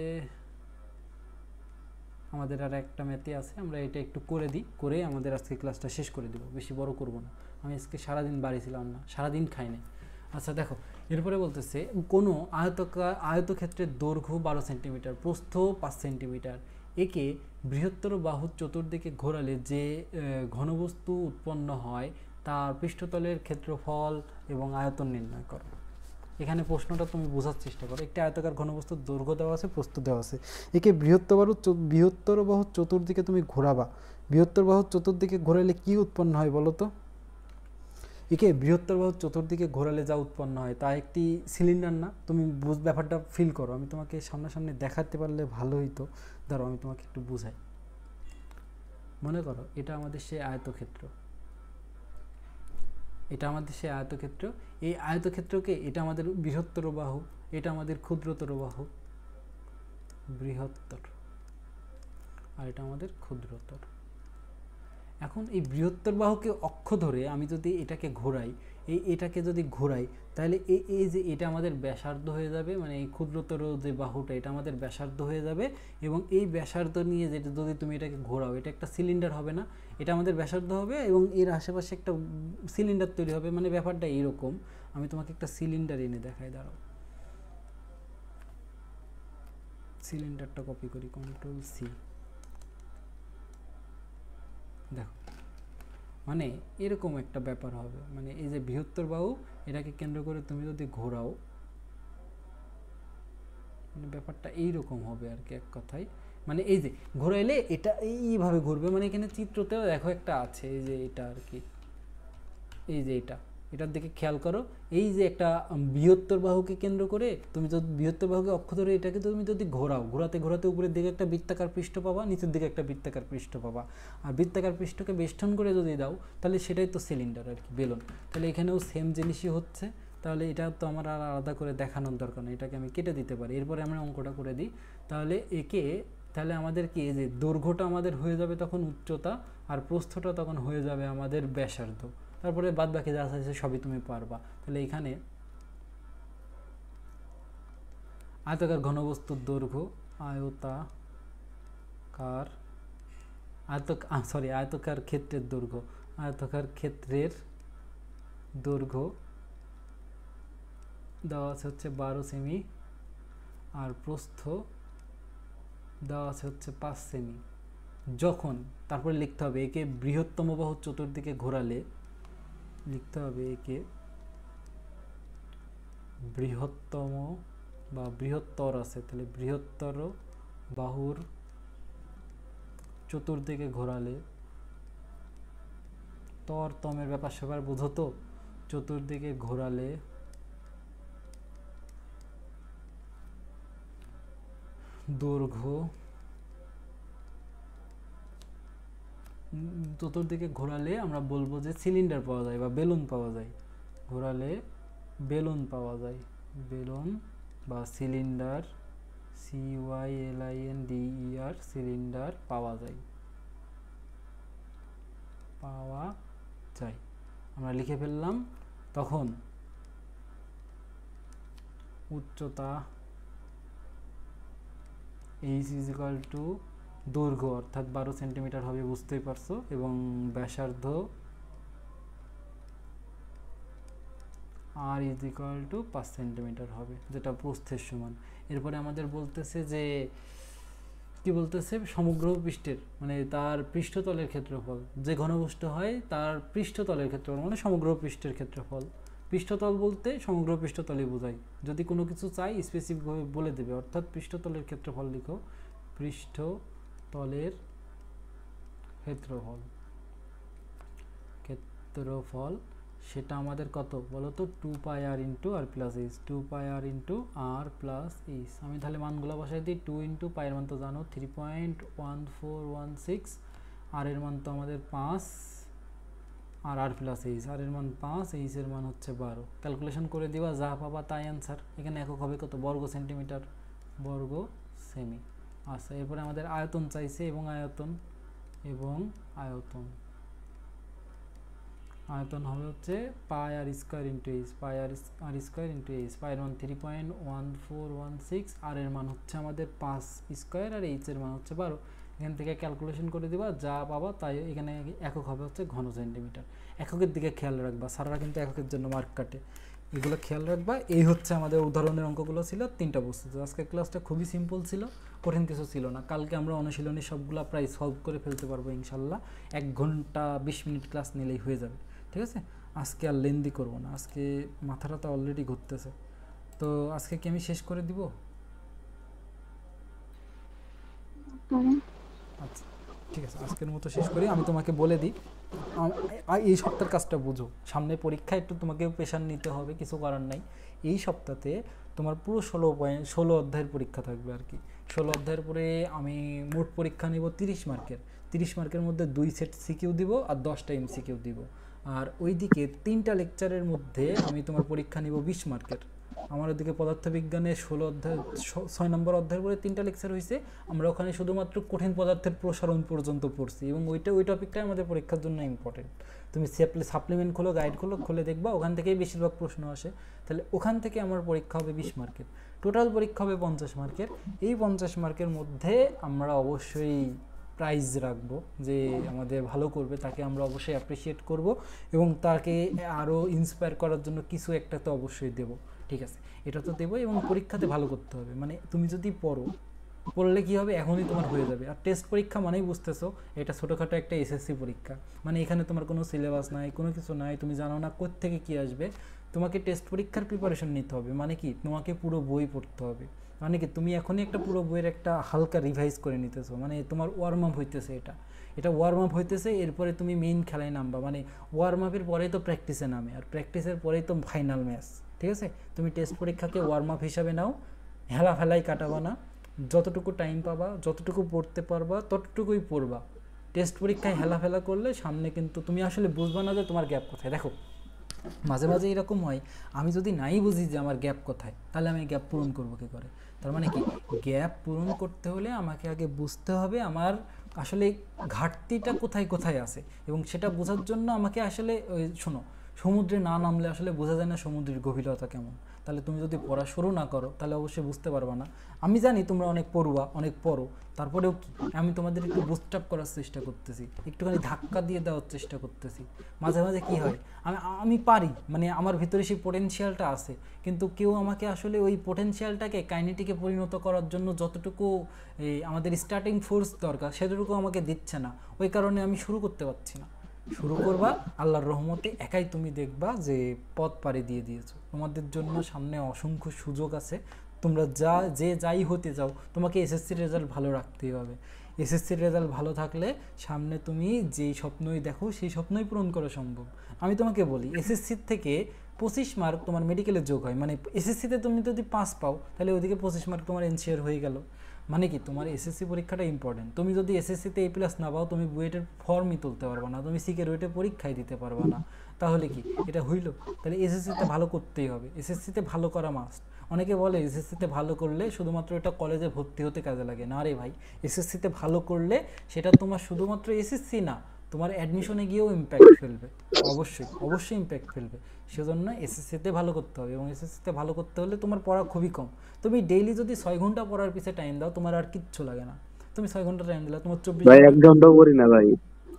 আমাদের আর একটা ম্যাথই আছে, আমরা এটা একটু করে দিই, করে আমাদের আজকে ক্লাসটা শেষ করে দিব, বেশি বড় করব না। আমি আজকে সারাদিন বাড়ি ছিলাম না, সারাদিন খাই নাই। আচ্ছা দেখো, এরপরে বলতেছে কোনো আয়তক্ষেত্রের দৈর্ঘ্য 12 সেন্টিমিটার, প্রস্থ 5 সেন্টিমিটার, একে বৃহত্তর বাহুর চতুর্দিকে ঘোরালে যে ঘনবস্তু উৎপন্ন হয় তার পৃষ্ঠতলের ক্ষেত্রফল এবং আয়তন নির্ণয় করো। এখানে প্রশ্নটা তুমি বোঝার চেষ্টা করো, একটি আয়তাকার ঘনবস্তুর দৈর্ঘ্য দেওয়া আছে, প্রস্থ দেওয়া আছে, একে বৃহত্তর বাহুর চতুর্দিকে তুমি ঘোরাবা, বৃহত্তর বাহুর চতুর্দিকে ঘোরালে কি উৎপন্ন হয় বলো তো? একে বৃহত্তর বাহুর চতুর্দিকে ঘোরালে যা উৎপন্ন হয় তা একটি সিলিন্ডার না? তুমি ব্যাপারটা ফিল করো, আমি তোমাকে সামনাসামনি দেখাতে পারলে ভালো হইতো। ধরো আমি তোমাকে একটু বুঝাই, মনে করো এটা আমাদের সেই আয়তক্ষেত্র, এটা আমাদের সেই আয়তক্ষেত্র, এই আয়তক্ষেত্রকে, এটা আমাদের বৃহত্তর বাহু, এটা আমাদের ক্ষুদ্রতর বাহু, বৃহত্তর, আর এটা আমাদের ক্ষুদ্রতর। এখন এই বৃহত্তর বাহুকে অক্ষ ধরে আমি যদি এটাকে ঘোরাই, এটাকে যদি ঘোরাই, তাহলে এই যে এটা আমাদের ব্যাসার্ধ হয়ে যাবে, মানে এই ক্ষুদ্রতর যে বাহুটা এটা আমাদের ব্যাসার্ধ হয়ে যাবে। এবং এই ব্যাসার্ধ নিয়ে যেটা যদি তুমি এটাকে ঘোরাও, এটা একটা সিলিন্ডার হবে না, এটা আমাদের ব্যাসার্ধ হবে এবং এর আশেপাশে একটা সিলিন্ডার তৈরি হবে। মানে ব্যাপারটা এইরকম। আমি তোমাকে একটা সিলিন্ডার এনে দেখাই, দাঁড়াও। সিলিন্ডারটা কপি করি, কন্ট্রোল সি। দেখো, মানে এরকম একটা ব্যাপার হবে। মানে এই যে বৃহত্তর বাহু, এটাকে কেন্দ্র করে তুমি যদি ঘোরাও, মানে ব্যাপারটা এইরকম হবে আর কি, এক কথায়। মানে এই যে ঘোরাইলে এটা এইভাবে ঘুরবে। মানে এখানে চিত্রতেও দেখো একটা আছে, এই যে এটা আর কি, এই যে এটার দিকে খেয়াল করো। এই যে একটা বৃহত্তর বাহুকে কেন্দ্র করে তুমি যদি বৃহত্তর বাহুকে অক্ষ ধরে এটাকে তুমি যদি ঘোরাও, ঘোরাতে ঘোরাতে উপরের দিকে একটা বৃত্তাকার পৃষ্ঠ পাবা, নিচের দিকে একটা বৃত্তাকার পৃষ্ঠ পাবা। আর বৃত্তাকার পৃষ্ঠকে বেষ্টন করে যদি দাও, তাহলে সেটাই তো সিলিন্ডার আর কি, বেলুন। তাহলে এখানেও সেম জিনিসই হচ্ছে। তাহলে এটা তো আমার আর আলাদা করে দেখানোর দরকার নেই, এটাকে আমি কেটে দিতে পারি। এরপরে আমরা অঙ্কটা করে দিই। তাহলে আমাদের কি, এই যে দৈর্ঘ্যটা আমাদের হয়ে যাবে তখন উচ্চতা, আর প্রস্থটা তখন হয়ে যাবে আমাদের ব্যাসার্ধ। তারপরে বাদ বাকি যা আছে সবই তুমি পারবা। তাহলে এখানে আয়তাকার ঘনবস্তুর দৈর্ঘ্য, আয়তাকার ক্ষেত্রের দৈর্ঘ্য, আয়তাকার ক্ষেত্রের দৈর্ঘ্য দেওয়া আছে হচ্ছে 12 সেমি, আর প্রস্থ দেওয়া আছে হচ্ছে 5 সেমি। যখন তারপরে লিখতে হবে একে বৃহত্তম বাহু চতুর্দিকে ঘোরালে, লিখতে হবে একে বৃহত্তম বা বৃহত্তর আছে, তাহলে বৃহত্তর বাহুর চতুর্দিকে ঘোরালে, তমের ব্যাপার সবার বুঝো তো, চতুর্দিকে ঘোরালে দৈর্ঘ্য, চতুর্দিকে ঘোরালে আমরা বলবো যে সিলিন্ডার পাওয়া যায় বা বেলুন পাওয়া যায়। ঘোরালে বেলুন পাওয়া যায়, বেলুন বা সিলিন্ডার, CYLINDER, সিলিন্ডার পাওয়া যায়। আমরা লিখে ফেললাম। তখন উচ্চতা h = দৈর্ঘ্য অর্থাৎ 12 সেন্টিমিটার হবে, বুঝতেই পারছো, এবং ব্যাসার্ধ r = 5 সেন্টিমিটার হবে, যেটা প্রস্থের সমান। এরপরে আমাদের বলতেছে যে কি বলতেছে, সমগ্র পৃষ্ঠের মানে তার পৃষ্ঠতলের ক্ষেত্রফল, যে ঘনবস্তু হয় তার পৃষ্ঠতলের ক্ষেত্রফল মানে সমগ্র পৃষ্ঠের ক্ষেত্রফল। পৃষ্ঠতল বলতে সমগ্র পৃষ্ঠতলই বোঝায়। যদি কোনো কিছু চাই স্পেসিফিকভাবে বলে দেবে, অর্থাৎ পৃষ্ঠতলের ক্ষেত্রফল লিখো, পৃষ্ঠতলের ক্ষেত্রফল সেটা আমাদের কত বলো তো, 2πr × r + h, 2πr × r + h। আমি তাহলে মানগুলো বসাই দিই। 2 × π এর মান তো জানো 3.1416, আর এর মান তো আমাদের 5, আর r + h, আর এর মান 5, h এর মান হচ্ছে 12। ক্যালকুলেশন করে দিবা, যা পাবা তাই অ্যান্সার। এখানে একক হবে কত, বর্গ সেন্টিমিটার, বর্গ সেমি। আচ্ছা, এরপরে আমাদের আয়তন চাইছে, এবং আয়তন হবে হচ্ছে πr² × h, πr² × h। পায়ের মান 3.1416, আর এর মান হচ্ছে আমাদের 5², আর h এর মান হচ্ছে 12। এখান থেকে ক্যালকুলেশন করে দিবা, যা পাবা তাই। এখানে একক হবে হচ্ছে ঘন সেন্টিমিটার। এককের দিকে খেয়াল রাখবা, স্যাররা কিন্তু এককের জন্য মার্ক কাটে, এগুলো খেয়াল রাখবা। এই হচ্ছে আমাদের উদাহরণের অঙ্কগুলো ছিল, 3টা বস্তু। আজকের ক্লাসটা খুবই সিম্পল ছিল, কঠিন কিছু ছিল না। কালকে আমরা অনুশীলনী সবগুলো প্রায় সলভ করে ফেলতে পারবো ইনশাল্লাহ। 1 ঘন্টা 20 মিনিট ক্লাস নিলেই হয়ে যাবে, ঠিক আছে? আজকে আর লেন্দি করবো না, আজকে মাথাটা তো অলরেডি ঘুরতেছে। তো আজকে কি আমি শেষ করে দিব? আচ্ছা ঠিক আছে, আজকের মতো শেষ করি। আমি তোমাকে বলে দিই, এই সপ্তাহের কাজটা বুঝো, সামনে পরীক্ষা, একটু তোমাকে প্রেশার নিতে হবে, কিছু করার নাই। এই সপ্তাহে তোমার পুরো 16 অধ্যায়ের পরীক্ষা থাকবে আর কি। 16 অধ্যায়ের পরে আমি মোট পরীক্ষা নিব 30 মার্কের। 30 মার্কের মধ্যে 2 সেট সিকিউ দিব আর 10টা এমসিকিউ দিব। আর ওইদিকে 3টা লেকচারের মধ্যে আমি তোমার পরীক্ষা নিব 20 মার্কের। আমার ওদিকে পদার্থবিজ্ঞানে 16 অধ্যায় 6 নম্বর অধ্যায়ের পরে 3টা লেকচার হয়েছে, আমরা ওখানে শুধুমাত্র কঠিন পদার্থের প্রসারণ পর্যন্ত পড়ছি এবং ওই টপিকটাই আমাদের পরীক্ষার জন্য ইম্পর্টেন্ট। তুমি সাপ্লিমেন্ট খোলো, গাইড খোলো, খুলে দেখবা ওখান থেকেই বেশিরভাগ প্রশ্ন আসে। তাহলে ওখান থেকে আমার পরীক্ষা হবে 20 মার্কের, টোটাল পরীক্ষা হবে 50 মার্কের। এই 50 মার্কের মধ্যে আমরা অবশ্যই প্রাইজ রাখবো, যে আমাদের ভালো করবে তাকে আমরা অবশ্যই অ্যাপ্রিসিয়েট করব এবং তাকে আরও ইন্সপায়ার করার জন্য কিছু একটা তো অবশ্যই দেব। ঠিক আছে, এটা তো দেবো এবং পরীক্ষাতে ভালো করতে হবে। মানে তুমি যদি পড়লে কী হবে, এখনই তোমার হয়ে যাবে। আর টেস্ট পরীক্ষা মানেই বুঝতেছো এটা ছোটোখাটো একটা এসএসসি পরীক্ষা, মানে এখানে তোমার কোনো সিলেবাস নাই, কোনো কিছু নাই, তুমি জানো না কোত্থেকে কী আসবে। তোমাকে টেস্ট পরীক্ষার প্রিপারেশন নিতে হবে, মানে কি তোমাকে পুরো বই পড়তে হবে। মানে কি তুমি এখনই একটা পুরো বইয়ের একটা হালকা রিভাইজ করে নিতেছো, মানে তোমার ওয়ার্ম আপ হইতেছে, এটা ওয়ার্ম আপ হইতেছে। এরপরে তুমি মেইন খেলায় নামবা, মানে ওয়ার্ম আপের পরেই তো প্র্যাকটিসে নামে, আর প্র্যাকটিসের পরেই তো ফাইনাল ম্যাচ। ঠিক আছে, তুমি টেস্ট পরীক্ষাকে ওয়ার্ম আপ হিসাবে নাও, হেলাফেলাই কাটাবা না, যতটুকু টাইম পাবা, যতটুকু পড়তে পারবা ততটুকুই পড়বা। টেস্ট পরীক্ষায় হেলাফেলা করলে সামনে কিন্তু তুমি আসলে বুঝবা না যে তোমার গ্যাপ কোথায়। দেখো মাঝে মাঝে এরকম হয়, আমি যদি নাই বুঝি যে আমার গ্যাপ কোথায়, তাহলে আমি গ্যাপ পূরণ করবো কী করে? তার মানে কি, গ্যাপ পূরণ করতে হলে আমাকে আগে বুঝতে হবে আমার আসলে ঘাটতিটা কোথায় কোথায় আছে, এবং সেটা বোঝার জন্য আমাকে আসলে শোনো, সমুদ্রে না নামলে আসলে বোঝা যায় না সমুদ্রের গভীরতা কেমন। তাহলে তুমি যদি পড়া শুরু না করো তাহলে অবশ্যই বুঝতে পারবা না। আমি জানি তোমরা অনেক পড়ুয়া, অনেক পড়ো, তারপরেও কি আমি তোমাদের একটু বুস্ট আপ করার চেষ্টা করতেছি, একটুখানি ধাক্কা দিয়ে দেওয়ার চেষ্টা করতেছি। মাঝে মাঝে কি হয়, আমি পারি, মানে আমার ভিতরে সেই পোটেনশিয়ালটা আছে, কিন্তু কেউ আমাকে আসলে ওই পোটেনশিয়ালটাকে কাইনেটিকে পরিণত করার জন্য যতটুকু আমাদের স্টার্টিং ফোর্স দরকার সেটুকু আমাকে দিচ্ছে না। ওই কারণে আমি শুরু করতে পারছি না। শুরু করবা, আল্লাহর রহমতে একাই তুমি দেখবা যে পথ পাড়ি দিয়ে দিয়েছো। তোমাদের জন্য সামনে অসংখ্য সুযোগ আছে, তোমরা যাই হতে যাও, তোমাকে এসএসসির রেজাল্ট ভালো রাখতেই হবে। এসএসসির রেজাল্ট ভালো থাকলে সামনে তুমি যেই স্বপ্নই দেখো সেই স্বপ্নই পূরণ করা সম্ভব। আমি তোমাকে বলি, এসএসসির থেকে 25 মার্ক তোমার মেডিকেলে যোগ হয়, মানে এসএসসিতে তুমি যদি 5 পাও তাহলে ওইদিকে 25 মার্ক তোমার এনসিআর হয়ে গেল। মানে কি, তোমার এসএসসি পরীক্ষাটা ইম্পর্টেন্ট। তুমি যদি এসএসসিতে A+ না পাও, তুমি বুয়েটের ফর্মই তুলতে পারবা না, তুমি সিকের ওয়েটে পরীক্ষায় দিতে পারবা না। তাহলে কি এটা হইল? তাহলে এসএসসিতে ভালো করতেই হবে, এসএসসিতে ভালো করা মাস্ট। অনেকে বলে এসএসসিতে ভালো করলে শুধুমাত্র এটা কলেজে ভর্তি হতে কাজে লাগে, না রে ভাই। এসএসসিতে ভালো করলে সেটা তোমার শুধুমাত্র এসএসসি না, তোমার অ্যাডমিশনে গিয়েও ইম্প্যাক্ট ফেলবে, অবশ্যই ইম্প্যাক্ট ফেলবে। সেজন্য এসএসসিতে ভালো করতে হবে, এবং এসএসসিতে ভালো করতে হলে তোমার পড়া খুবই কম। তুমি ডেইলি যদি 6 ঘন্টা পড়ার পিছে টাইম দাও, তোমার আর কিচ্ছু লাগে না। তুমি 6 ঘন্টা টাইম দিলে তোমার 24 ভাই ঘন্টা। 1 ঘন্টাও করি না ভাই।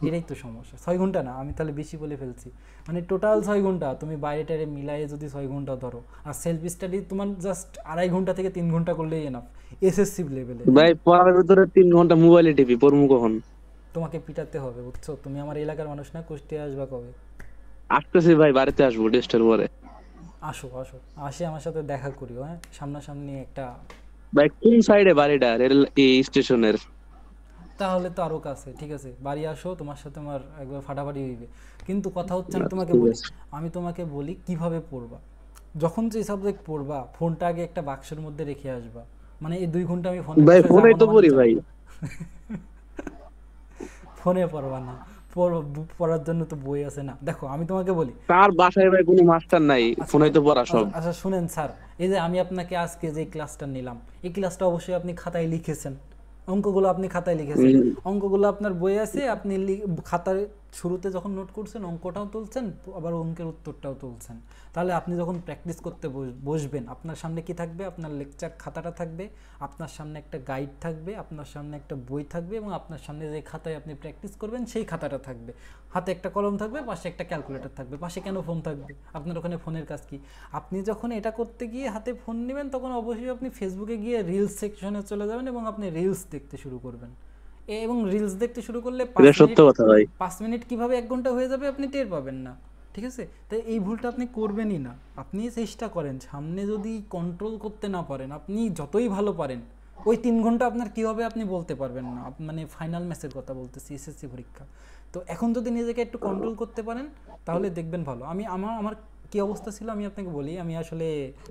এটাই তো সমস্যা, 6 ঘন্টা না, আমি তাহলে বেশি বলে ফেলছি। মানে টোটাল 6 ঘন্টা তুমি বাইরে টাইরে মিলাইয়ে যদি 6 ঘন্টা ধরো, আর সেলফ স্টাডি তোমার জাস্ট 2.5 ঘন্টা থেকে 3 ঘন্টা করলেই এনাফ এসএসসি লেভেলে। ভাই পড়ার ভিতরে 3 ঘন্টা মোবাইলে টিপি, পড়মু কখন? তোমাকে পিটাতে হবে, বুঝছো? তুমি আমার এলাকার মানুষ না, কুষ্টিয়া আসবা কবে? আসতেছি ভাই, বাড়িতে আসবো টেস্টের পরে। আসো আসে আমার সাথে দেখা করিও, হ্যাঁ, সামনাসামনি একটা। ভাই কোন সাইডে বাড়িটা রেল এই স্টেশনের? তাহলে তো আরো কাছে। ঠিক আছে, বাড়ি আসো, তোমার সাথে আমার একবার ফাটাফাটি হইবে। কিন্তু কথা হচ্ছে, আমি তোমাকে বলি কিভাবে পড়বা। যখন যে সাবজেক্ট পড়বা, ফোনটা আগে একটা বাক্সের মধ্যে রেখে আসবা। মানে এই 2 ঘন্টা আমি ফোনে ভাই ফোনেই তো পড়ি ভাই। ফোনে পড়বা না, পড়ার জন্য তো বই আছে না। দেখো আমি তোমাকে বলি, তার বাসায় ভাই কোনো মাস্টার নাই, ফোনেই তো পড়া সব। আচ্ছা শুনেন স্যার, এই যে আমি আপনাকে আজকে যে ক্লাসটা নিলাম, এই ক্লাসটা অবশ্যই আপনি খাতায় লিখেছেন, অঙ্কগুলো আপনি খাতায় লিখেছেন, অঙ্কগুলো আপনার বই আছে, আপনি খাতার শুরুতে যখন নোট করছেন অঙ্কটাও তুলছেন, আবার অঙ্কের উত্তরটাও তুলছেন। তাহলে আপনি যখন প্র্যাকটিস করতে বসবেন, আপনার সামনে কি থাকবে? আপনার লেকচার খাতাটা থাকবে, আপনার সামনে একটা গাইড থাকবে, আপনার সামনে একটা বই থাকবে, এবং আপনার সামনে যে খাতায় আপনি প্র্যাকটিস করবেন সেই খাতাটা থাকবে। হাতে একটা কলম থাকবে, পাশে একটা ক্যালকুলেটর থাকবে। পাশে কেন ফোন থাকবে? আপনার ওখানে ফোনের কাজ কি? আপনি যখন এটা করতে গিয়ে হাতে ফোন নেবেন, তখন অবশ্যই আপনি ফেসবুকে গিয়ে রিলস সেকশনে চলে যাবেন এবং আপনি রিলস দেখতে শুরু করবেন। এবং রিলস দেখতে শুরু করলে 5 মিনিট কিভাবে 1 ঘন্টা হয়ে যাবে আপনি টের পাবেন না। ঠিক আছে, তাই এই ভুলটা আপনি করবেনই না। আপনি চেষ্টা করেন, সামনে যদি কন্ট্রোল করতে না পারেন, আপনি যতই ভালো পারেন, ওই 3 ঘন্টা আপনার কী হবে আপনি বলতে পারবেন না। মানে ফাইনাল ম্যাচের কথা বলতেছি, এসএসসি পরীক্ষা। তো এখন যদি নিজেকে একটু কন্ট্রোল করতে পারেন তাহলে দেখবেন ভালো। আমার কী অবস্থা ছিল আমি আপনাকে বলি। আমি আসলে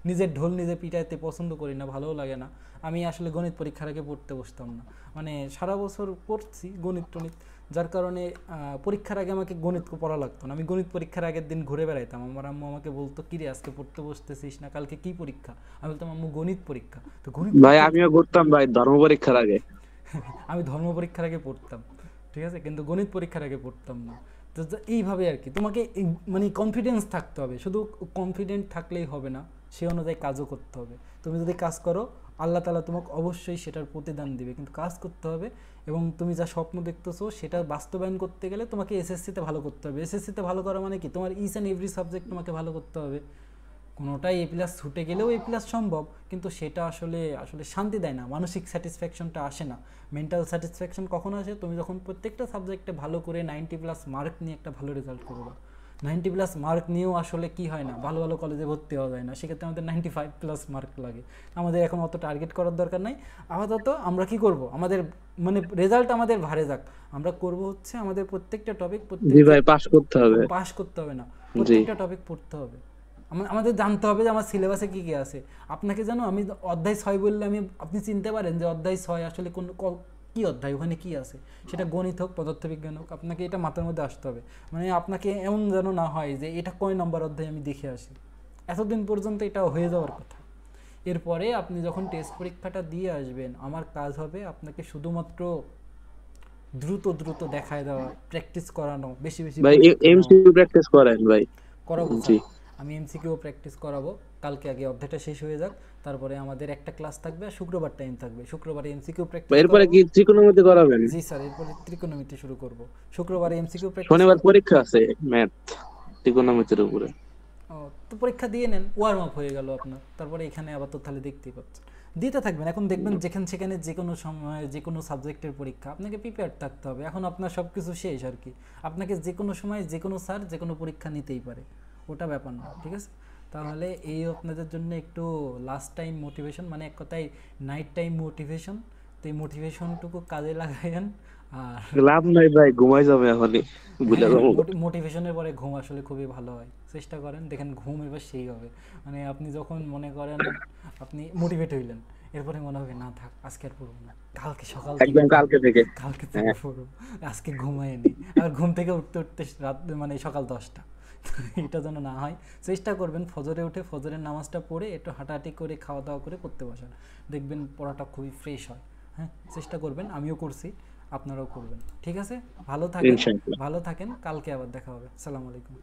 নিজের ঢোল নিজে পিটাইতে পছন্দ করি না, ভালোও লাগে না। আমি আসলে গণিত পরীক্ষার আগে পড়তে বসতাম না, মানে সারা বছর পড়ছি গণিত টণিত, যার কারণে পরীক্ষার আগে আমাকে গণিত পড়া লাগতো না, আমি গণিত পরীক্ষার আগের দিন ঘুরে বেড়াইতাম। আমার আম্মু আমাকে বলতো কিরে আজকে পড়তে বসতেছিস না, কালকে কি পরীক্ষা? আমি বলতাম আম্মু গণিত পরীক্ষা। তো গণিত ভাই পরীক্ষা আমিও করতাম ভাই ধর্ম পরীক্ষার আগে। আমি ধর্ম পরীক্ষার আগে পড়তাম, ঠিক আছে, কিন্তু গণিত পরীক্ষার আগে পড়তাম না। তো এইভাবে আর কি তোমাকে মানে কনফিডেন্স থাকতে হবে, শুধু কনফিডেন্ট থাকলেই হবে না, সে অনুযায়ী কাজও করতে হবে। তুমি যদি কাজ করো আল্লাহ তাআলা তোমাকে অবশ্যই সেটার প্রতিদান দিবে, কিন্তু কাজ করতে হবে। এবং তুমি যা স্বপ্ন দেখতেছো সেটা বাস্তবায়ন করতে গেলে তোমাকে এসএসসিতে ভালো করতে হবে। এসএসসিতে ভালো করা মানে কি, তোমার ইচ অ্যান্ড এভরি সাবজেক্ট তোমাকে ভালো করতে হবে। কোনোটাই এ প্লাস ছুটে গেলেও এ প্লাস সম্ভব, কিন্তু সেটা আসলে আসলে শান্তি দেয় না, মানসিক স্যাটিসফ্যাকশনটা আসে না। মেন্টাল স্যাটিসফ্যাকশন কখন আসে, তুমি যখন প্রত্যেকটা সাবজেক্টে ভালো করে 90+ মার্ক নিয়ে একটা ভালো রেজাল্ট করবা। 90+ মার্ক নিয়েও আসলে কি হয় না, ভালো ভালো কলেজে ভর্তি হওয়া যায় না, সেক্ষেত্রে আমাদের 95+ মার্ক লাগে। আমাদের এখন অত টার্গেট করার দরকার নাই। আপাতত আমরা কি করব, আমাদের মানে রেজাল্ট আমাদের ভারে যাক, আমরা করব হচ্ছে আমাদের প্রত্যেকটা টপিক জি ভাই পাস করতে হবে। পাস করতে হবে না, জি প্রত্যেকটা টপিক পড়তে হবে। আমাদের জানতে হবে যে আমার সিলেবাসে কী কী আছে। আপনাকে জানো আমি অধ্যায় 6 বললে আপনি চিনতে পারেন যে অধ্যায় 6 আসলে কোন কী অধ্যায়, ওখানে কী আছে। সেটা গণিত হোক পদার্থবিজ্ঞান হোক, আপনাকে এটা মাথার মধ্যে আসতে হবে। মানে আপনাকে এমন যেন না হয় যে এটা কয় নম্বর অধ্যায় আমি দেখে আসি, এতদিন পর্যন্ত এটা হয়ে যাওয়ার কথা। এরপরে আপনি যখন টেস্ট পরীক্ষাটা দিয়ে আসবেন, আমার কাজ হবে আপনাকে শুধুমাত্র দ্রুত দ্রুত দেখায় দেওয়া, প্র্যাকটিস করানো, বেশি বেশি ভাই পরীক্ষা নেওয়া। এমসিকিউ প্র্যাকটিস করেন ভাই? করাবো জি স্যার, আমি এমসিকিউ প্র্যাকটিস করাবো। কালকে আগে অধ্যায়টা শেষ হয়ে যাক, তারপরে আমাদের একটা ক্লাস থাকবে আর শুক্রবার টাইম থাকবে। শুক্রবারে এমসিকিউ প্র্যাকটিস এরপরে করাবো। কি ত্রিকোণমিতি করাবেন? জি স্যার, এরপরে ত্রিকোণমিতি শুরু করব। শুক্রবারে এমসিকিউ প্র্যাকটিস শনিবার করব। পরীক্ষা আছে ম্যাথ ত্রিকোণমিতির উপরে। ও, তো পরীক্ষা দিয়ে নেন, ওয়ার্ম আপ হয়ে গেল আপনার। তারপরে এখানে আবার তো তাহলে দেখতেই পাচ্ছেন, দিতে থাকবেন। এখন দেখবেন যেখানে সেখানে যে কোনো সময় যে কোনো সাবজেক্টের পরীক্ষা, আপনাকে প্রিপেয়ার থাকতে হবে। এখন আপনার সব কিছু শেষ আর কি, আপনাকে যে কোনো সময় যে কোনো স্যার যে কোনো পরীক্ষা নিতেই পারে, ওটা ব্যাপার না, ঠিক আছে। তাহলে এই আপনাদের জন্য একটু লাস্ট টাইম মোটিভেশন, মানে এক কথায় নাইট টাইম মোটিভেশন। তো এই মোটিভেশনটুকু কাজে লাগাইন। আর লাভ নাই ভাই, ঘুমাই যাবে এখনই, বুঝা হ্যাঁ, যাবো। মোটিভেশনের পরে ঘুম আসলে খুবই ভালো হয়, চেষ্টা করেন, দেখেন ঘুম এবার সেই হবে। মানে আপনি যখন মনে করেন আপনি মোটিভেট হইলেন, এরপরে মনে হবে না থাক আজকে আর পড়বো না, কালকে সকাল থেকে একদম কালকে পড়বো, থেকে। কালকে থেকে হ্যাঁ পড়বো, আজকে ঘুমায় নি। আর ঘুম থেকে উঠতে উঠতে রাত মানে সকাল 10টা, এটা যেন না হয়। চেষ্টা করবেন ফজরে উঠে ফজরের নামাজটা পড়ে একটু হাঁটাহাঁটি করে খাওয়া দাওয়া করে পড়তে বসান, দেখবেন পড়াটা খুবই ফ্রেশ হয়। হ্যাঁ, চেষ্টা করবেন, আমিও করছি, আপনারাও করবেন, ঠিক আছে। ভালো থাকেন, ইনশাআল্লাহ। ভালো থাকেন, কালকে আবার দেখা হবে। আসসালামু আলাইকুম।